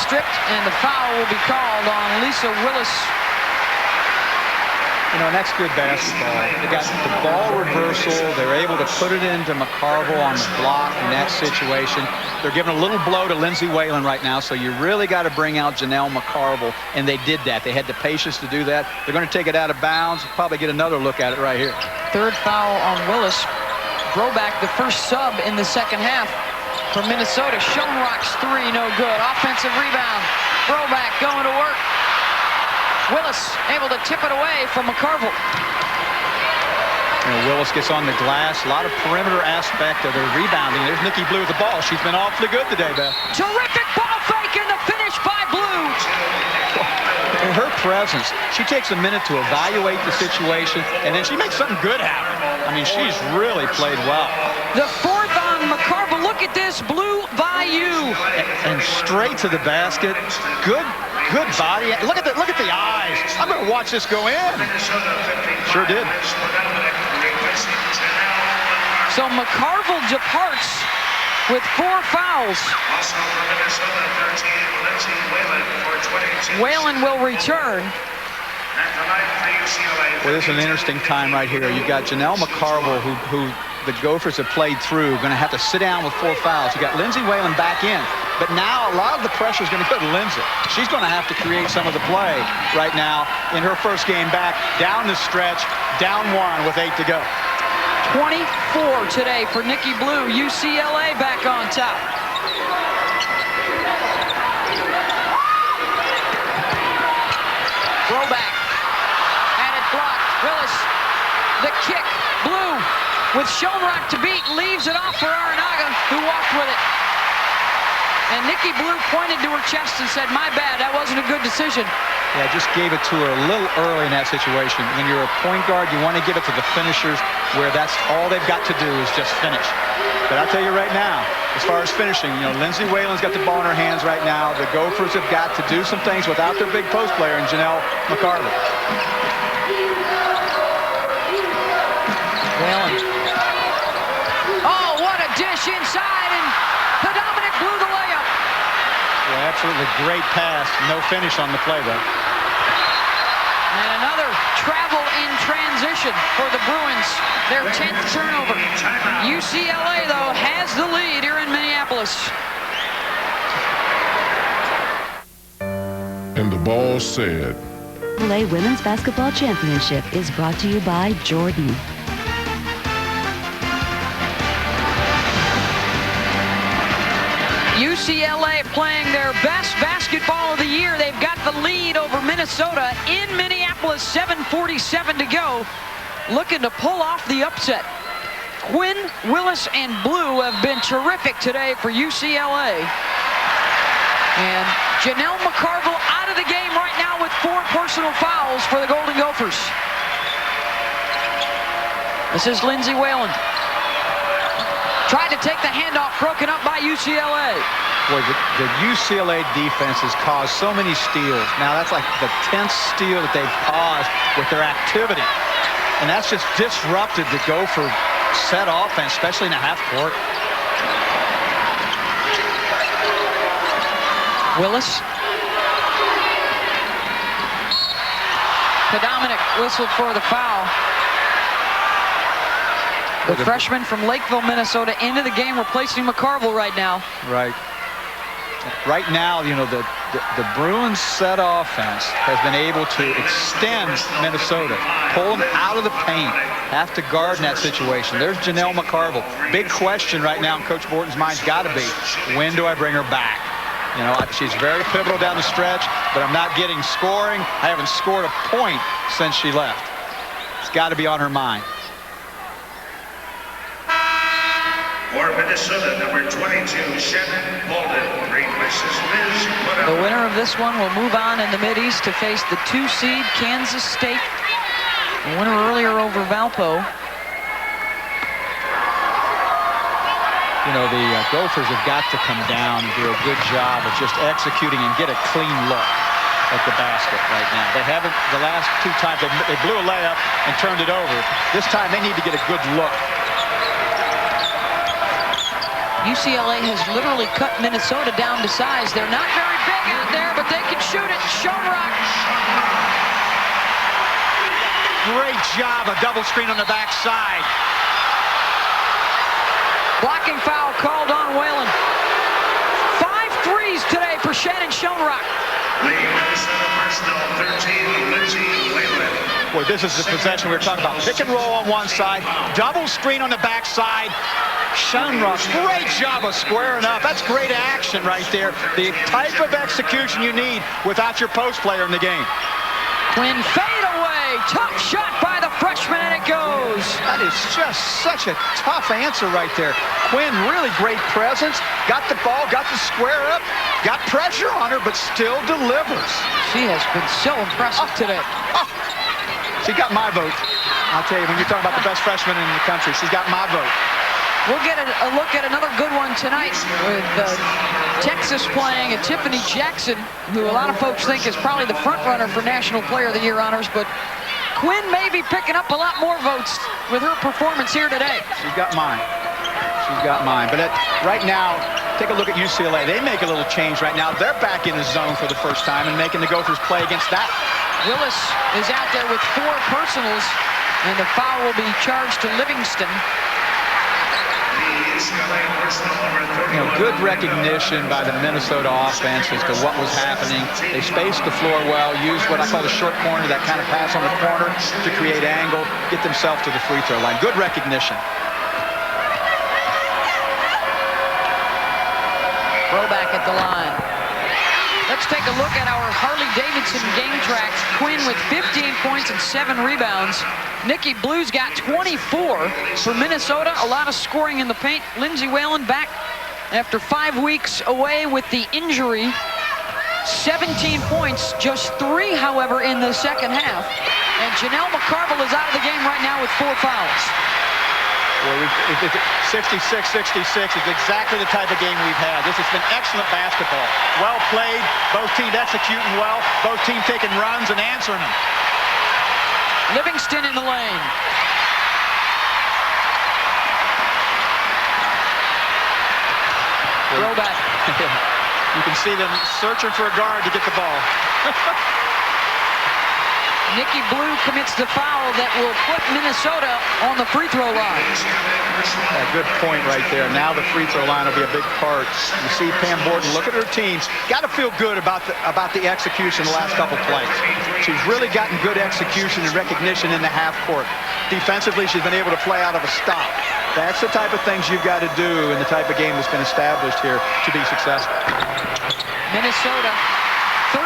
stripped, and the foul will be called on Lisa Willis. You know, and that's good basketball. They got the ball reversal. They're able to put it into McCarville on the block in that situation. They're giving a little blow to Lindsey Whalen right now, so you really got to bring out Janelle McCarville, and they did that. They had the patience to do that. They're going to take it out of bounds, probably get another look at it right here. Third foul on Willis. Broback, the first sub in the second half for Minnesota. Schoenrock's 3, no good. Offensive rebound. Broback going to work. Willis able to tip it away from McCarville. You know, Willis gets on the glass. A lot of perimeter aspect of their rebounding. There's Nikki Blue with the ball. She's been awfully good today, Beth. Terrific ball fake and the finish by Blue. In her presence, she takes a minute to evaluate the situation, and then she makes something good happen. I mean, she's really played well. The fourth on McCarville. Look at this. Blue by you. And straight to the basket. Good body. Look at the eyes. I'm going to watch this go in. Sure did. So McCarville departs with 4 fouls. Whalen will return. Well, this is an interesting time right here. You've got Janelle McCarville, who the Gophers have played through, going to have to sit down with 4 fouls. You got Lindsey Whalen back in, but now a lot of the pressure is going to go to Lindsey. She's going to have to create some of the play right now in her first game back, down the stretch, down 1 with 8 to go. 24 today for Nikki Blue. UCLA back on top. Throwback. And it blocked. Willis. The kick. Blue with Schoenrock to beat. Leaves it off for Aranaga, who walked with it. And Nikki Blue pointed to her chest and said, "My bad, that wasn't a good decision." Yeah, just gave it to her a little early in that situation. When you're a point guard, you want to give it to the finishers where that's all they've got to do is just finish. But I'll tell you right now, as far as finishing, you know, Lindsay Whalen's got the ball in her hands right now. The Gophers have got to do some things without their big post player, and Janelle McCarver. Whalen. Oh, what a dish inside, and Dominic blew the layup. Yeah, absolutely great pass. No finish on the play, though. And another travel in transition for the Bruins. Their 10th turnover. UCLA, though, has the lead here in Minneapolis. And the ball said. UCLA Women's Basketball Championship is brought to you by Jordan. UCLA playing their best basketball of the year. They've got the lead over Minnesota in Minneapolis, 7:47 to go. Looking to pull off the upset. Quinn, Willis, and Blue have been terrific today for UCLA. And Janelle McCarver out of the game right now with 4 personal fouls for the Golden Gophers. This is Lindsay Whalen. Tried to take the handoff, broken up by UCLA. Boy, the UCLA defense has caused so many steals. Now that's like the 10th steal that they've caused with their activity. And that's just disrupted the Gopher set offense, especially in the half court. Willis. Dominic whistled for the foul. The freshman from Lakeville, Minnesota, into the game, replacing McCarver right now. Right. Right now, you know, the Bruins set offense has been able to extend Minnesota, pull them out of the paint, have to guard in that situation. There's Janelle McCarver. Big question right now in Coach Borton's mind's got to be, when do I bring her back? You know, she's very pivotal down the stretch, but I'm not getting scoring. I haven't scored a point since she left. It's got to be on her mind. For Minnesota, number 22, Shannon Bolden, replaces Liz Woodall. The winner of this one will move on in the Mid-East to face the 2 seed Kansas State. The winner earlier over Valpo. You know, the Gophers have got to come down and do a good job of just executing and get a clean look at the basket right now. They haven't, the last 2 times, they blew a layup and turned it over. This time they need to get a good look. UCLA has literally cut Minnesota down to size. They're not very big out there, but they can shoot it. Schoenrock. Great job, a double screen on the backside. Blocking foul called on Whalen. 5 threes today for Shannon Schoenrock. The Minnesota personal 13, Lindsay Whalen. Boy, this is the possession we were talking about. Pick and roll on one side, double screen on the backside. Schoenrock, great job of squaring up. That's great action right there. The type of execution you need without your post player in the game. Quinn fade away. Tough shot by the freshman, and it goes. That is just such a tough answer right there. Quinn, really great presence. Got the ball, got the square up, got pressure on her, but still delivers. She has been so impressive today. She got my vote. I'll tell you, when you're talking about the best freshman in the country, she's got my vote. We'll get a look at another good one tonight with Texas playing a Tiffany Jackson, who a lot of folks think is probably the front runner for National Player of the Year honors, but Quinn may be picking up a lot more votes with her performance here today. She's got mine. She's got mine. But right now, take a look at UCLA. They make a little change right now. They're back in the zone for the first time and making the Gophers play against that. Willis is out there with 4 personals, and the foul will be charged to Livingston. The UCLA Good recognition by the Minnesota offense as to what was happening. They spaced the floor well, used what I call the short corner, that kind of pass on the corner to create angle, get themselves to the free throw line. Good recognition. Throwback at the line. Let's take a look at our Harley-Davidson game tracks. Quinn with 15 points and 7 rebounds. Nikki Blue's got 24 for Minnesota. A lot of scoring in the paint. Lindsay Whalen back after 5 weeks away with the injury. 17 points, just 3, however, in the second half. And Janelle McCarville is out of the game right now with 4 fouls. Well, 66-66 is exactly the type of game we've had. This has been excellent basketball. Well played, both teams executing well, both teams taking runs and answering them. Livingston in the lane. Throwback. You can see them searching for a guard to get the ball. Nikki Blue commits the foul that will put Minnesota on the free throw line. A good point right there. Now the free throw line will be a big part. You see Pam Borden look at her teams. Got to feel good about the execution the last couple plays. She's really gotten good execution and recognition in the half court. Defensively, she's been able to play out of a stop. That's the type of things you've got to do in the type of game that's been established here to be successful. Minnesota 13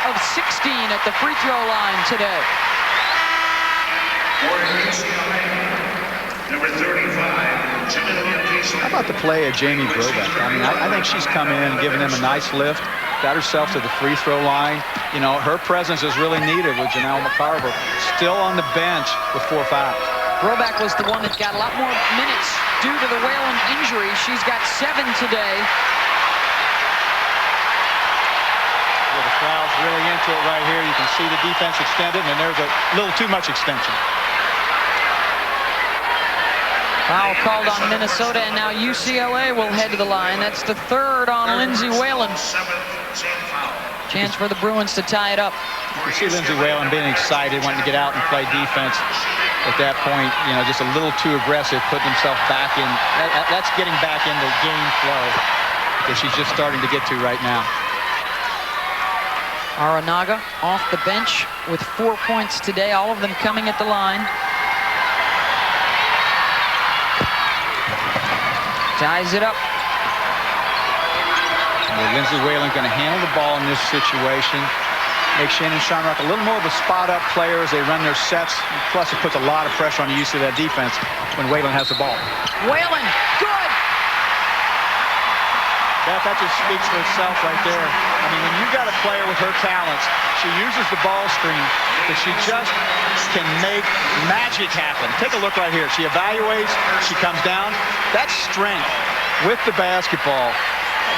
of 16 at the free throw line today. Number 35, how about the play of Jamie Brobeck? I mean, I think she's come in and given them a nice lift, got herself to the free throw line. You know, her presence is really needed with Janelle McCarville still on the bench with 4 fouls. Brobeck was the one that got a lot more minutes due to the Whalen injury. She's got 7 today. The crowd's really into it right here. You can see the defense extended, and there's a little too much extension. Foul called on Minnesota, and now UCLA will head to the line. That's the 3rd on Lindsay Whalen. Chance for the Bruins to tie it up. You see Lindsay Whalen being excited, wanting to get out and play defense. At that point, you know, just a little too aggressive, putting himself back in. That's getting back into game flow that she's just starting to get to right now. Aranaga off the bench with 4 points today, all of them coming at the line. Ties it up. Well, Lindsay Whalen going to handle the ball in this situation. Make Shannon Shamrock a little more of a spot-up player as they run their sets. Plus, it puts a lot of pressure on the use of that defense when Whalen has the ball. Whalen, good! That just speaks for itself right there. I mean, when you got a player with her talents, she uses the ball screen, but she just can make magic happen. Take a look right here. She evaluates, she comes down. That's strength with the basketball.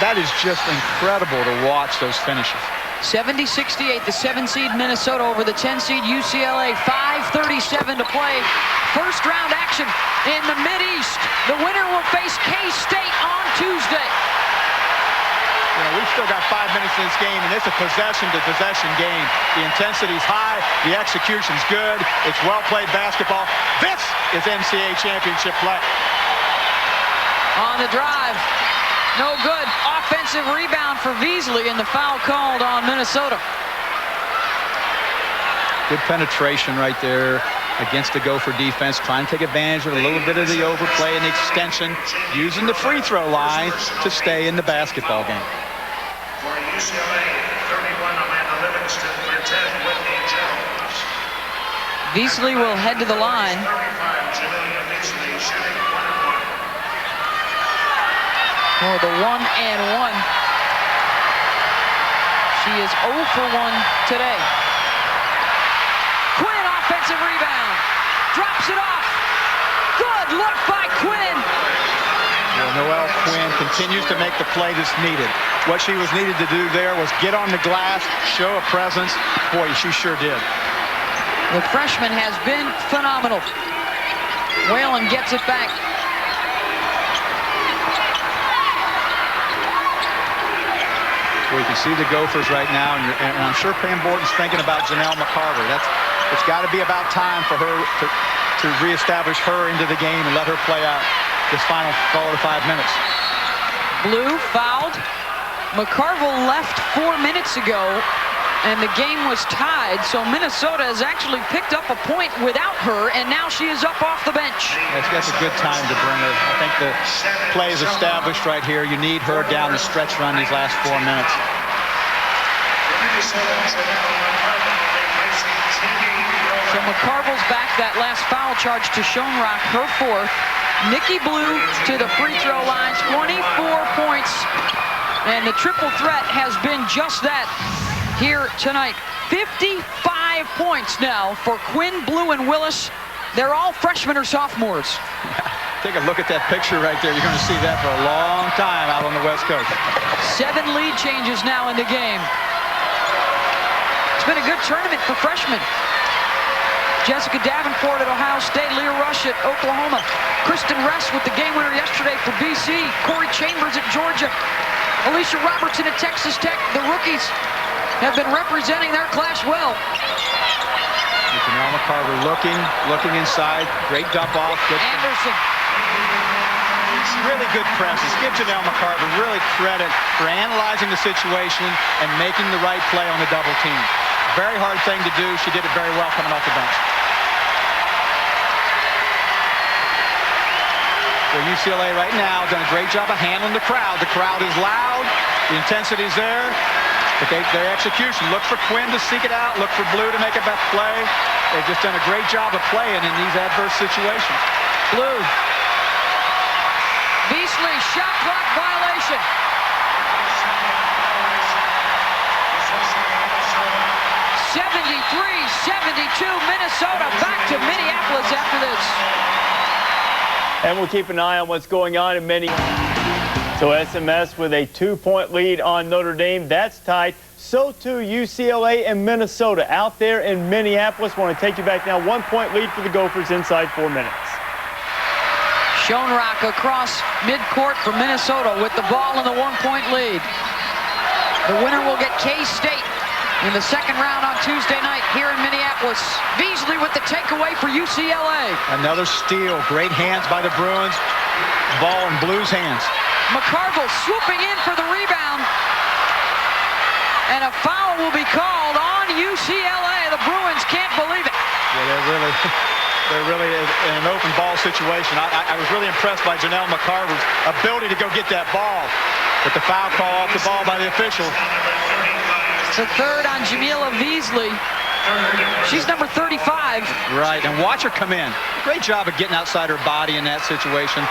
That is just incredible to watch those finishes. 70-68, the 7-seed Minnesota over the 10-seed UCLA. 5:37 to play. First round action in the Mideast. The winner will face K-State on Tuesday. You know, we've still got 5 minutes in this game, and it's a possession-to-possession game. The intensity's high, the execution's good, it's well-played basketball. This is NCAA championship play. On the drive, no good. Offensive rebound for Beasley, and the foul called on Minnesota. Good penetration right there against the Gopher defense, trying to take advantage of a little bit of the overplay and extension, using the free throw line to stay in the basketball game. For UCLA, 31, Amanda Livingston, for 10, Whitney Jones. Beasley will head to the line. 35, Jamelia Beasley, shooting 1-1. For the 1-and-1. She is 0 for 1 today. Quinn, offensive rebound. Drops it off. Good look by Quinn. Well, Noelle Quinn continues to make the play that's needed. What she was needed to do there was get on the glass, show a presence. Boy, she sure did. The freshman has been phenomenal. Whalen gets it back. Well, you can see the Gophers right now, and I'm sure Pam Borden's thinking about Janelle McCarville. It's got to be about time for her to reestablish her into the game and let her play out. this final 4 to 5 minutes. Blue fouled. McCarville left 4 minutes ago, and the game was tied. So Minnesota has actually picked up a point without her, and now she is up off the bench. That's a good time to bring her. I think the play is established right here. You need her down the stretch run these last 4 minutes. So McCarville's back. That last foul charge to Schoenrock, her 4th. Nikki Blue to the free throw line, 24 points. And the triple threat has been just that here tonight. 55 points now for Quinn, Blue, and Willis. They're all freshmen or sophomores. Take a look at that picture right there. You're going to see that for a long time out on the West Coast. 7 lead changes now in the game. It's been a good tournament for freshmen. Jessica Davenport at Ohio State, Leah Rush at Oklahoma, Kristen Ress with the game winner yesterday for BC, Corey Chambers at Georgia, Alicia Robertson at Texas Tech. The rookies have been representing their class well. Janelle McCarver looking inside. Great dump off. Good. Anderson. Really good presses. Give Janelle McCarver really credit for analyzing the situation and making the right play on the double team. Very hard thing to do. She did it very well coming off the bench. For UCLA right now, done a great job of handling the crowd. The crowd is loud. The intensity's there. But their execution. Look for Quinn to seek it out. Look for Blue to make a best play. They've just done a great job of playing in these adverse situations. Blue. Beasley, shot clock violation. 73-72, Minnesota back to Minneapolis after this. And we'll keep an eye on what's going on in Minneapolis. So SMS with a 2-point lead on Notre Dame. That's tied. So too UCLA and Minnesota out there in Minneapolis. Want to take you back now. 1-point lead for the Gophers inside 4 minutes. Schoenrock across midcourt for Minnesota with the ball in the 1-point lead. The winner will get K-State in the second round on Tuesday night here in Minneapolis. Beasley with the takeaway for UCLA. Another steal. Great hands by the Bruins. Ball in Blue's hands. McCarville swooping in for the rebound. And a foul will be called on UCLA. The Bruins can't believe it. Yeah, they're really in an open ball situation. I was really impressed by Janelle McCarver's ability to go get that ball. But the foul call off the ball by the official. It's the third on Jamila Beasley. She's number 35. Right, and watch her come in. Great job of getting outside her body in that situation.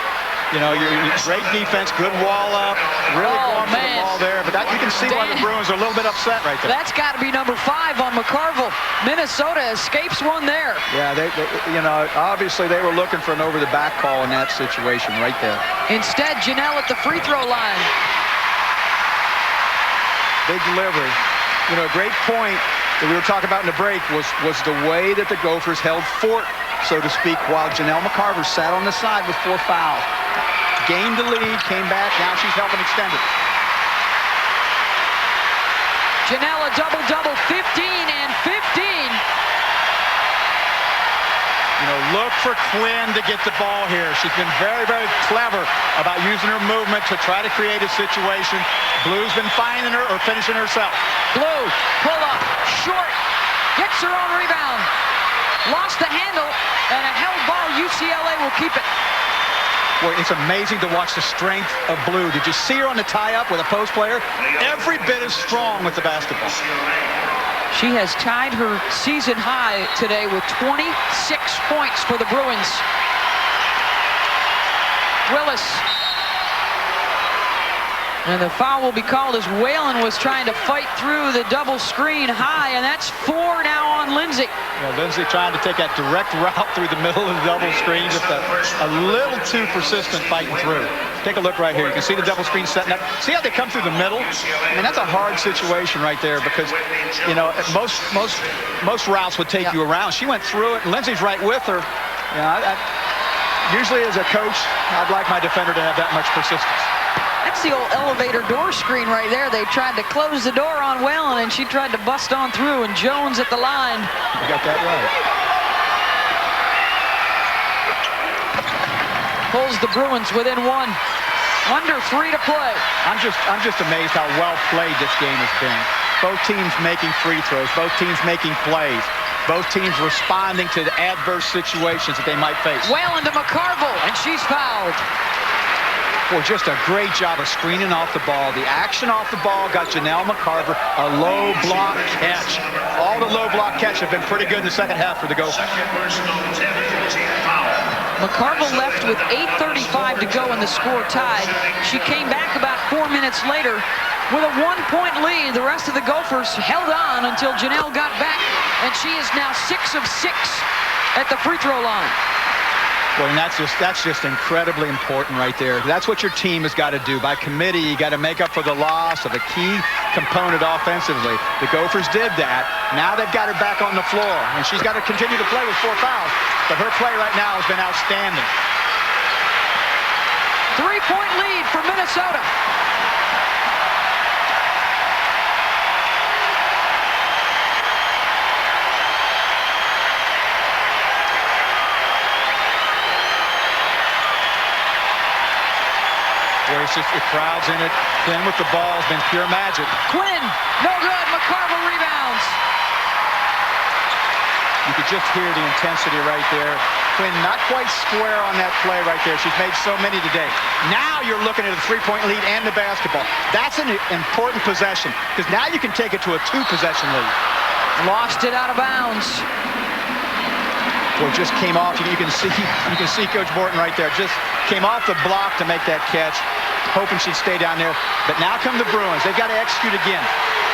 You know, great defense, good wall up, really going for the ball there. But you can see why the Bruins are a little bit upset right there. That's got to be number 5 on McCarville. Minnesota escapes one there. Yeah, you know, obviously they were looking for an over-the-back call in that situation right there. Instead, Janelle at the free throw line. Big delivery. You know, a great point that we were talking about in the break was the way that the Gophers held fort, so to speak, while Janelle McCarver sat on the side with 4 fouls. Gained the lead, came back, now she's helping extend it. Janelle a double-double, 15 and 15. You know, look for Quinn to get the ball here. She's been very, very clever about using her movement to try to create a situation. Blue's been finding her or finishing herself. Blue, pull up, short, gets her own rebound. Lost the handle, and a held ball. UCLA will keep it. Boy, it's amazing to watch the strength of Blue. Did you see her on the tie-up with a post player? Every bit as strong with the basketball. She has tied her season high today with 26 points for the Bruins. Willis. And the foul will be called as Whalen was trying to fight through the double screen high, and that's 4 now on Lindsay. Yeah, Lindsay trying to take that direct route through the middle of the double screen, just a little too persistent fighting through. Take a look right here. You can see the double screen setting up. See how they come through the middle? I mean, that's a hard situation right there because, you know, most routes would take you around. She went through it, and Lindsay's right with her. You know, usually as a coach, I'd like my defender to have that much persistence. That's the old elevator door screen right there. They tried to close the door on Whalen, and she tried to bust on through, and Jones at the line. You got that right. pulls the Bruins within one. Under 3 to play. I'm just amazed how well played this game has been. Both teams making free throws, both teams making plays, both teams responding to the adverse situations that they might face. Whalen to McCarville, and she's fouled. Boy, just a great job of screening off the ball. The action off the ball got Janelle McCarver a low block catch. All the low block catch have been pretty good in the second half for the Gophers. McCarville left with 8:35 to go and the score tied. She came back about 4 minutes later with a 1-point lead. The rest of the Gophers held on until Janelle got back, and she is now 6 of 6 at the free throw line. Well, and that's just incredibly important right there. That's what your team has got to do. By committee, you got to make up for the loss of a key component offensively. The Gophers did that. Now they've got her back on the floor, and she's got to continue to play with 4 fouls. But her play right now has been outstanding. 3-point lead for Minnesota. Boy, it's just the crowd's in it. Quinn with the ball has been pure magic. Quinn, no good. McCarville rebounds. You could just hear the intensity right there. Quinn not quite square on that play right there. She's made so many today. Now you're looking at a 3-point lead and the basketball. That's an important possession because now you can take it to a 2-possession lead. Lost it out of bounds. Boy, just came off. You can see Coach Morton right there. Just came off the block to make that catch, hoping she'd stay down there. But now come the Bruins. They've got to execute again.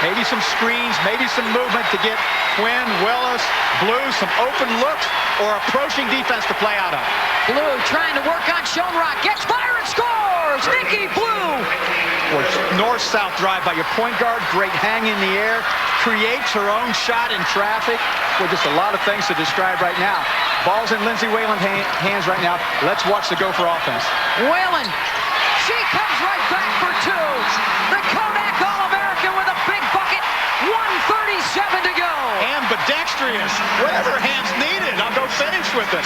Maybe some screens, maybe some movement to get Quinn, Willis, Blue some open looks or approaching defense to play out of. Blue trying to work on Schoenrock. Gets fire and scores! Nikki Blue! Boy, north-south drive by your point guard. Great hang in the air. Creates her own shot in traffic. Boy, just a lot of things to describe right now. Ball's in Lindsay Whalen's hands right now. Let's watch the Gopher offense. Whalen, she comes right back for 2. The Kodak All-American with a big bucket. 1:37 to go. Ambidextrous. Whatever hand's needed, I'll go finish with it.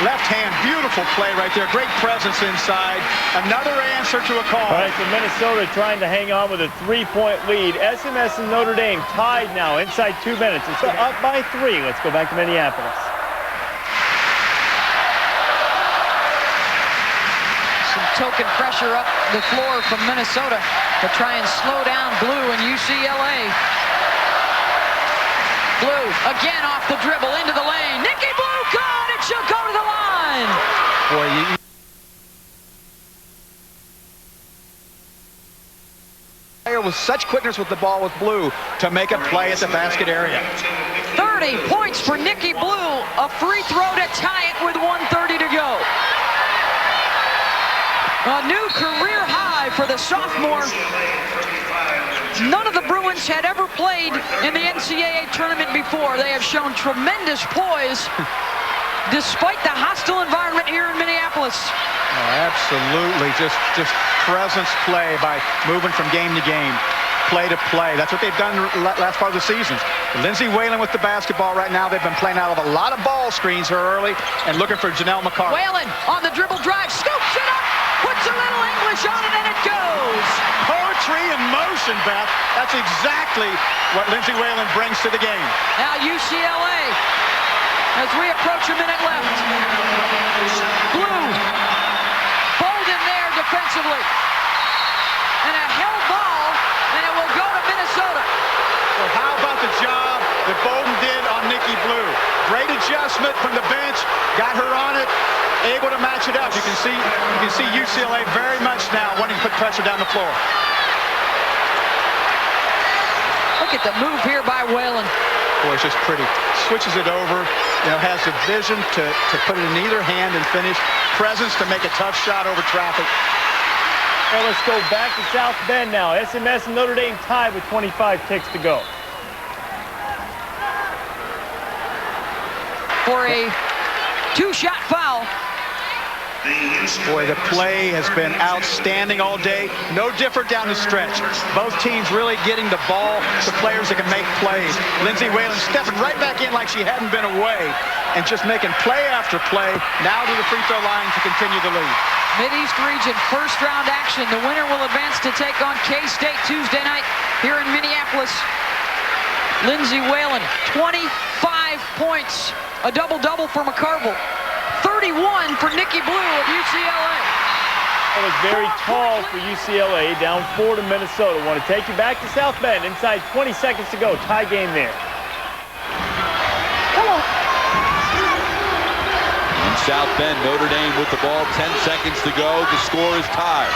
Left hand, beautiful play right there. Great presence inside. Another answer to a call. All right, so Minnesota trying to hang on with a 3-point lead. SMS and Notre Dame tied now inside 2 minutes. It's up by 3. Let's go back to Minneapolis. Some token pressure up the floor from Minnesota to try and slow down Blue and UCLA. Blue again off the dribble into the lane. Nikki Blue good, and she'll go to the line. Boy, with such quickness with the ball with Blue to make a play at the basket area. 30 points for Nikki Blue. A free throw to tie it with 1:30 to go. A new career high for the sophomore. None of the Bruins had ever played in the NCAA tournament before. They have shown tremendous poise despite the hostile environment here in Minneapolis. Oh, absolutely. Just presence play by moving from game to game, play to play. That's what they've done the last part of the season. Lindsay Whalen with the basketball right now. They've been playing out of a lot of ball screens here early and looking for Janelle McCarver. Whalen on the dribble drive, scoops it up, puts a little English on it, and it goes. Poetry in motion, Beth. That's exactly what Lindsay Whalen brings to the game. Now UCLA, as we approach a minute left. Blue, bold in there defensively. And a held ball, and it will go to Minnesota. Well, how about the job that Bolden did on Nikki Blue? Great adjustment from the bench, got her on it, able to match it up. You can see UCLA very much now wanting to put pressure down the floor. Look at the move here by Whalen. Boy, it's just pretty. Switches it over, has the vision to put it in either hand and finish. Presence to make a tough shot over traffic. Well, let's go back to South Bend now. SMS and Notre Dame tied with 25 ticks to go. For a 2-shot foul. Boy, the play has been outstanding all day. No different down the stretch. Both teams really getting the ball to players that can make plays. Lindsay Whalen stepping right back in like she hadn't been away and just making play after play. Now to the free throw line to continue the lead. Mid-East region first round action. The winner will advance to take on K-State Tuesday night here in Minneapolis. Lindsay Whalen, 25 points. A double-double for McCarville. 31 for Nikki Blue of UCLA. It was very tall for UCLA, down 4 to Minnesota. Want to take you back to South Bend. Inside 20 seconds to go. Tie game there. Come on. In South Bend, Notre Dame with the ball. 10 seconds to go. The score is tied.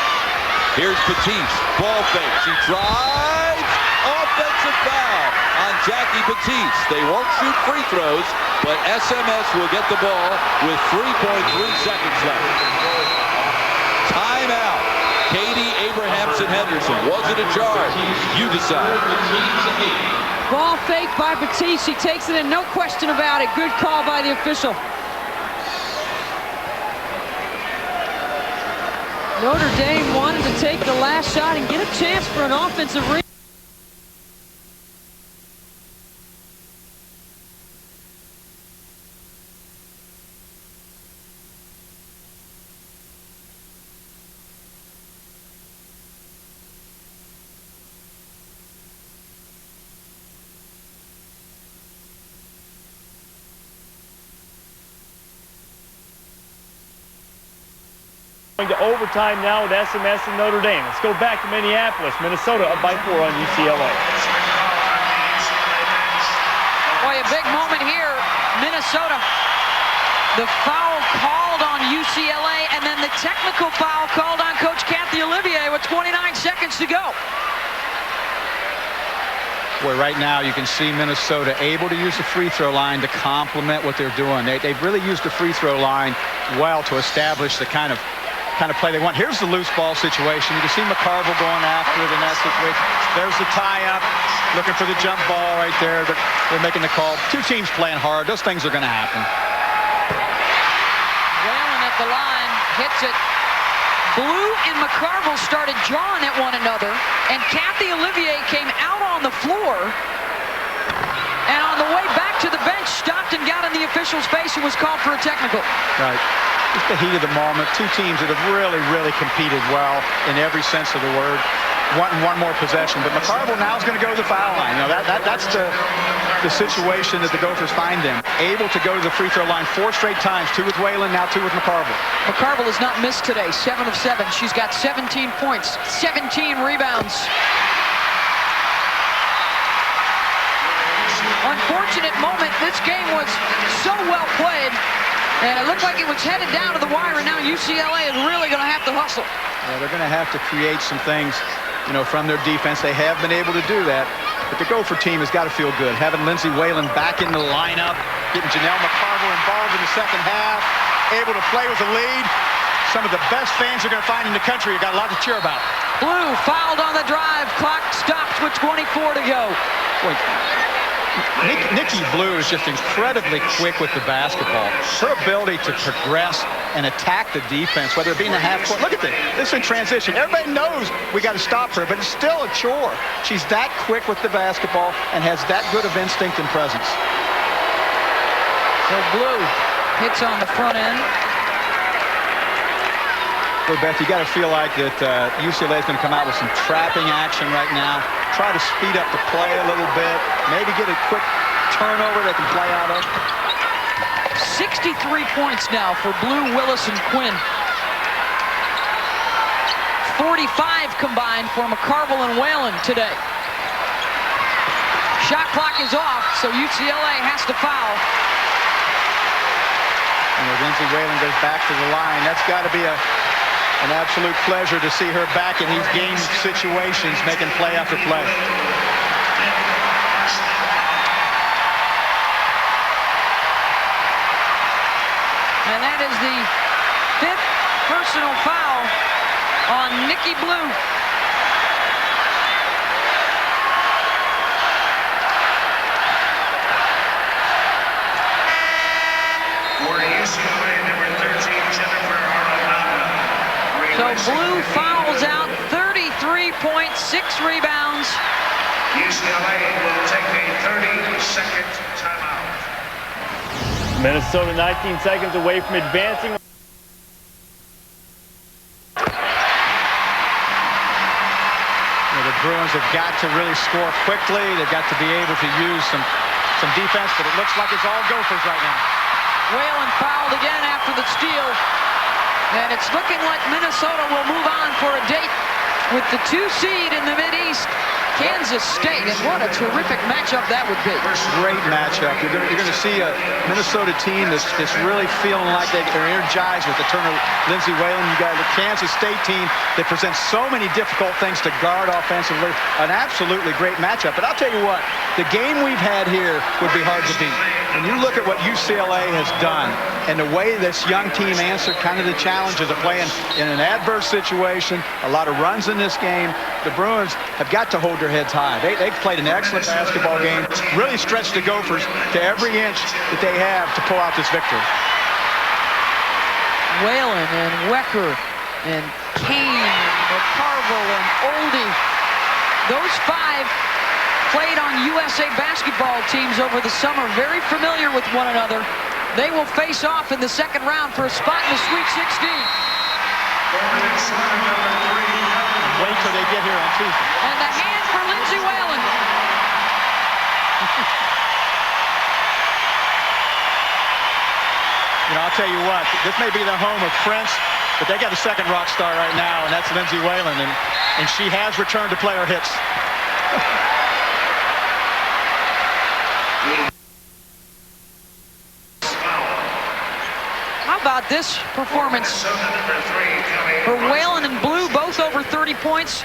Here's Batiste. Ball fake. She drives. Offensive foul on Jackie Batiste. They won't shoot free throws, but SMS will get the ball with 3.3 seconds left. Timeout. Katie Abrahamson-Henderson. Was it a charge? You decide. Ball fake by Batiste. She takes it in, no question about it. Good call by the official. Notre Dame wanted to take the last shot and get a chance for an offensive rebound. Going to overtime now with SMS and Notre Dame. Let's go back to Minneapolis. Minnesota up by 4 on UCLA. Boy, a big moment here. Minnesota. The foul called on UCLA, and then the technical foul called on Coach Kathy Olivier with 29 seconds to go. Boy, right now you can see Minnesota able to use the free throw line to complement what they're doing. They've really used the free throw line well to establish the kind of play they want. Here's the loose ball situation. You can see McCarville going after it in that situation. There's the tie-up, looking for the jump ball right there. They're making the call. Two teams playing hard. Those things are going to happen. Whalen at the line, hits it. Blue and McCarville started jawing at one another, and Kathy Olivier came out on the floor, and on the way back to the bench, stopped and got in the official's face and was called for a technical. Right. Just the heat of the moment. Two teams that have really, really competed well in every sense of the word. Wanting one more possession, but McCarville now is going to go to the foul line. You know, that's the situation that the Gophers find them. Able to go to the free throw line 4 straight times. 2 with Whalen, now 2 with McCarville. McCarville has not missed today. 7 of 7. She's got 17 points, 17 rebounds. Unfortunate moment. This game was so well played. And it looked like it was headed down to the wire, and now UCLA is really going to have to hustle. Yeah, they're going to have to create some things, you know, from their defense. They have been able to do that. But the Gopher team has got to feel good. Having Lindsay Whalen back in the lineup, getting Janelle McCarville involved in the second half, able to play with the lead. Some of the best fans you're going to find in the country. You've got a lot to cheer about. Blue fouled on the drive. Clock stops with 24 to go. Boy, Nikki Blue is just incredibly quick with the basketball. Her ability to progress and attack the defense, whether it be in the half court. Look at this. This is in transition. Everybody knows we got to stop her, but it's still a chore. She's that quick with the basketball and has that good of instinct and presence. So Blue hits on the front end. Well, Beth, you got to feel like that UCLA is going to come out with some trapping action right now. Try to speed up the play a little bit. Maybe get a quick turnover they can play out of. 63 points now for Blue, Willis, and Quinn. 45 combined for McCarville and Whalen today. Shot clock is off, so UCLA has to foul. And Lindsay Whalen goes back to the line. That's got to be an absolute pleasure to see her back in these game situations, making play after play. And that is the 5th personal foul on Nikki Blue. For UCLA, number 13, Jennifer Arnold. So Blue fouls out, 33 points, 6 rebounds. UCLA will take a 30-second timeout. Minnesota 19 seconds away from advancing. The Bruins have got to really score quickly. They've got to be able to use some defense, but it looks like it's all Gophers right now. Whalen fouled again after the steal. And it's looking like Minnesota will move on for a date with the 2 seed in the Mid-East, Kansas State. And what a terrific matchup that would be. Great matchup. You're going to see a Minnesota team that's really feeling like they're energized with the turn of Lindsey Whalen. You got a Kansas State team that presents so many difficult things to guard offensively. An absolutely great matchup. But I'll tell you what, the game we've had here would be hard to beat. When you look at what UCLA has done and the way this young team answered kind of the challenges of playing in an adverse situation, a lot of runs in this game, the Bruins have got to hold their heads high. They've played an excellent basketball game, really stretched the Gophers to every inch that they have to pull out this victory. Whalen and Wecker and Kane, McCarville and Oldie. Those 5 played on USA basketball teams over the summer, very familiar with one another. They will face off in the second round for a spot in the Sweet 16. Wait till they get here on Tuesday. And the hand for Lindsey Whalen. You know, I'll tell you what, this may be the home of Prince, but they got a second rock star right now, and that's Lindsey Whalen, and she has returned to play her hits. How about this performance for Whalen and Blue, both over 30 points?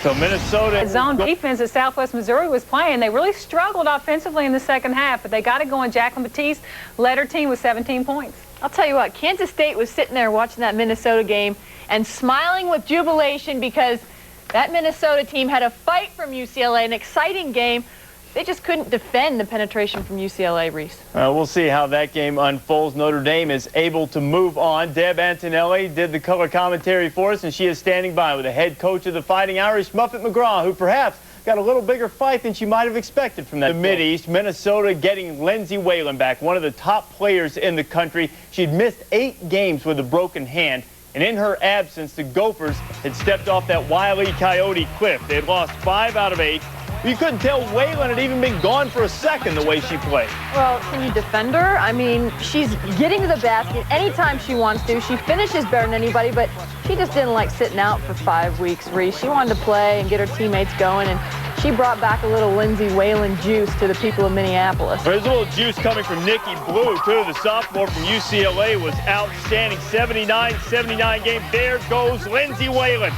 So Minnesota. Zone defense that Southwest Missouri was playing, they really struggled offensively in the second half, but they got it going. Jacqueline Batiste led her team with 17 points. I'll tell you what, Kansas State was sitting there watching that Minnesota game and smiling with jubilation because that Minnesota team had a fight from UCLA, an exciting game. They just couldn't defend the penetration from UCLA, Reese. We'll see how that game unfolds. Notre Dame is able to move on. Deb Antonelli did the color commentary for us, and she is standing by with the head coach of the Fighting Irish, Muffet McGraw, who perhaps got a little bigger fight than she might have expected from that Mid-East. Minnesota getting Lindsey Whalen back, one of the top players in the country. She'd missed 8 games with a broken hand, and in her absence, the Gophers had stepped off that Wile E. Coyote cliff. They had lost 5 out of 8. You couldn't tell Whalen had even been gone for a second the way she played. Well, can you defend her? I mean, she's getting to the basket anytime she wants to. She finishes better than anybody, but she just didn't like sitting out for 5 weeks, Reese. She wanted to play and get her teammates going, and she brought back a little Lindsey Whalen juice to the people of Minneapolis. There's a little juice coming from Nikki Blue, too. The sophomore from UCLA was outstanding. 79 game. There goes Lindsey Whalen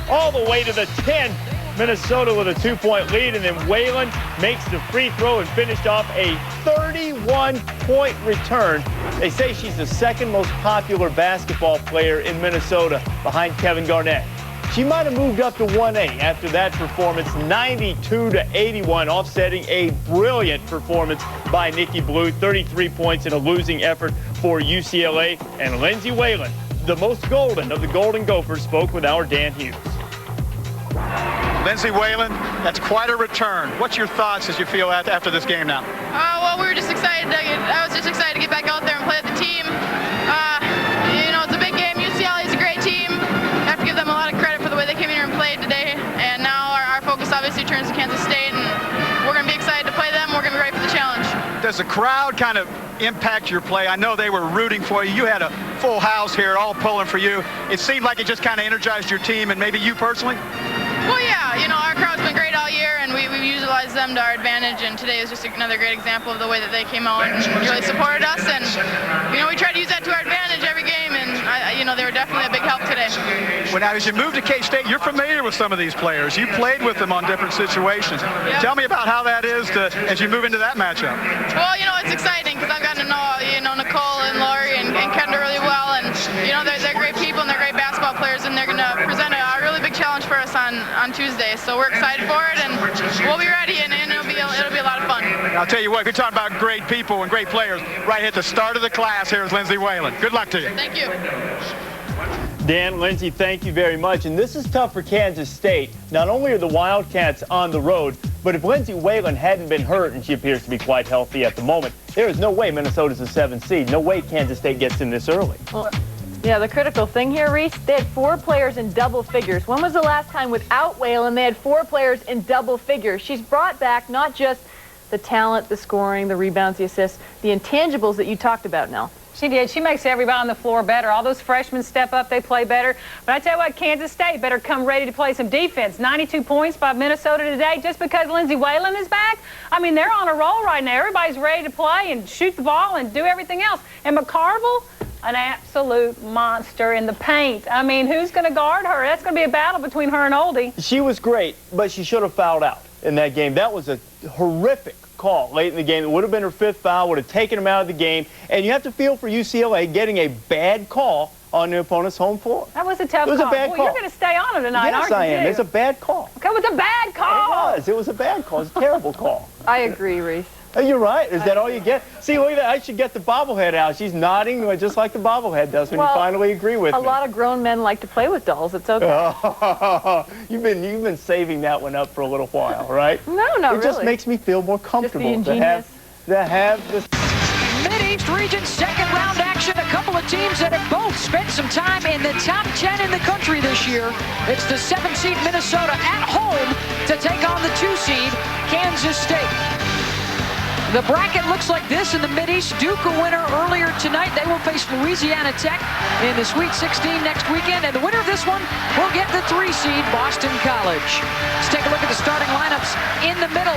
all the way to the 10. Minnesota with a 2-point lead, and then Whalen makes the free throw and finished off a 31-point return. They say she's the second most popular basketball player in Minnesota behind Kevin Garnett. She might have moved up to 1A after that performance, 92-81, offsetting a brilliant performance by Nikki Blue, 33 points in a losing effort for UCLA. And Lindsey Whalen, the most golden of the Golden Gophers, spoke with our Dan Hughes. Lindsey Whalen, that's quite a return. What's your thoughts as you feel after this game now? Well, we were just excited. I was just excited to get back out there and play with the team. You know, it's a big game. UCLA is a great team. I have to give them a lot of credit for the way they came in here and played today. And now our focus obviously turns to Kansas State, and we're going to be excited to play them. We're going to be ready for the challenge. Does the crowd kind of impact your play? I know they were rooting for you. You had a full house here, all pulling for you. It seemed like it just kind of energized your team and maybe you personally? Well, yeah, you know, our crowd's been great all year, and we've utilized them to our advantage, and today is just another great example of the way that they came out and really supported us, and, you know, we try to use that to our advantage every game, and, you know, they were definitely a big help today. Well, now, as you move to K-State, you're familiar with some of these players. You played with them on different situations. Yeah. Tell me about how that is as you move into that matchup. Well, you know, it's exciting because I've gotten to know, you know, Nicole and Laurie and Kendra really well, and, you know, they're great people and they're great basketball players, and they're going to present a really big challenge for us on Tuesday. So we're excited for it, and we'll be ready, and it'll be a lot of fun. I'll tell you what, if you're talking about great people and great players, right at the start of the class, here is Lindsey Whalen. Good luck to you. Thank you. Dan, Lindsay, thank you very much. And this is tough for Kansas State. Not only are the Wildcats on the road, but if Lindsay Whalen hadn't been hurt, and she appears to be quite healthy at the moment, there is no way Minnesota's a 7th seed. No way Kansas State gets in this early. Well, yeah, the critical thing here, Reese, they had 4 players in double figures. When was the last time without Whalen they had 4 players in double figures? She's brought back not just the talent, the scoring, the rebounds, the assists, the intangibles that you talked about, Nell. She did. She makes everybody on the floor better. All those freshmen step up. They play better. But I tell you what, Kansas State better come ready to play some defense. 92 points by Minnesota today just because Lindsay Whalen is back. I mean, they're on a roll right now. Everybody's ready to play and shoot the ball and do everything else. And McCarville, an absolute monster in the paint. I mean, who's going to guard her? That's going to be a battle between her and Oldie. She was great, but she should have fouled out in that game. That was a horrific call late in the game. It would have been her 5th foul, would have taken him out of the game. And you have to feel for UCLA getting a bad call on the opponent's home floor. That was a tough call. It was a bad call. You're going to stay on it tonight, aren't you? Yes, I am. It's a bad call. Okay, it was a bad call. It was a bad call. It's a terrible call. I agree, Reese. Oh, you're right. Is that all you get? See, look at that. I should get the bobblehead out. She's nodding just like the bobblehead does when you finally agree with me. A lot of grown men like to play with dolls. It's okay. Oh, you've been saving that one up for a little while, right? No, not really. It just makes me feel more comfortable to have this. Mid-East region second round action. A couple of teams that have both spent some time in the top 10 in the country this year. It's the 7th seed Minnesota at home to take on the 2 seed Kansas State. The bracket looks like this in the Mid-East. Duke, a winner earlier tonight. They will face Louisiana Tech in the Sweet 16 next weekend. And the winner of this one will get the 3 seed Boston College. Let's take a look at the starting lineups in the middle.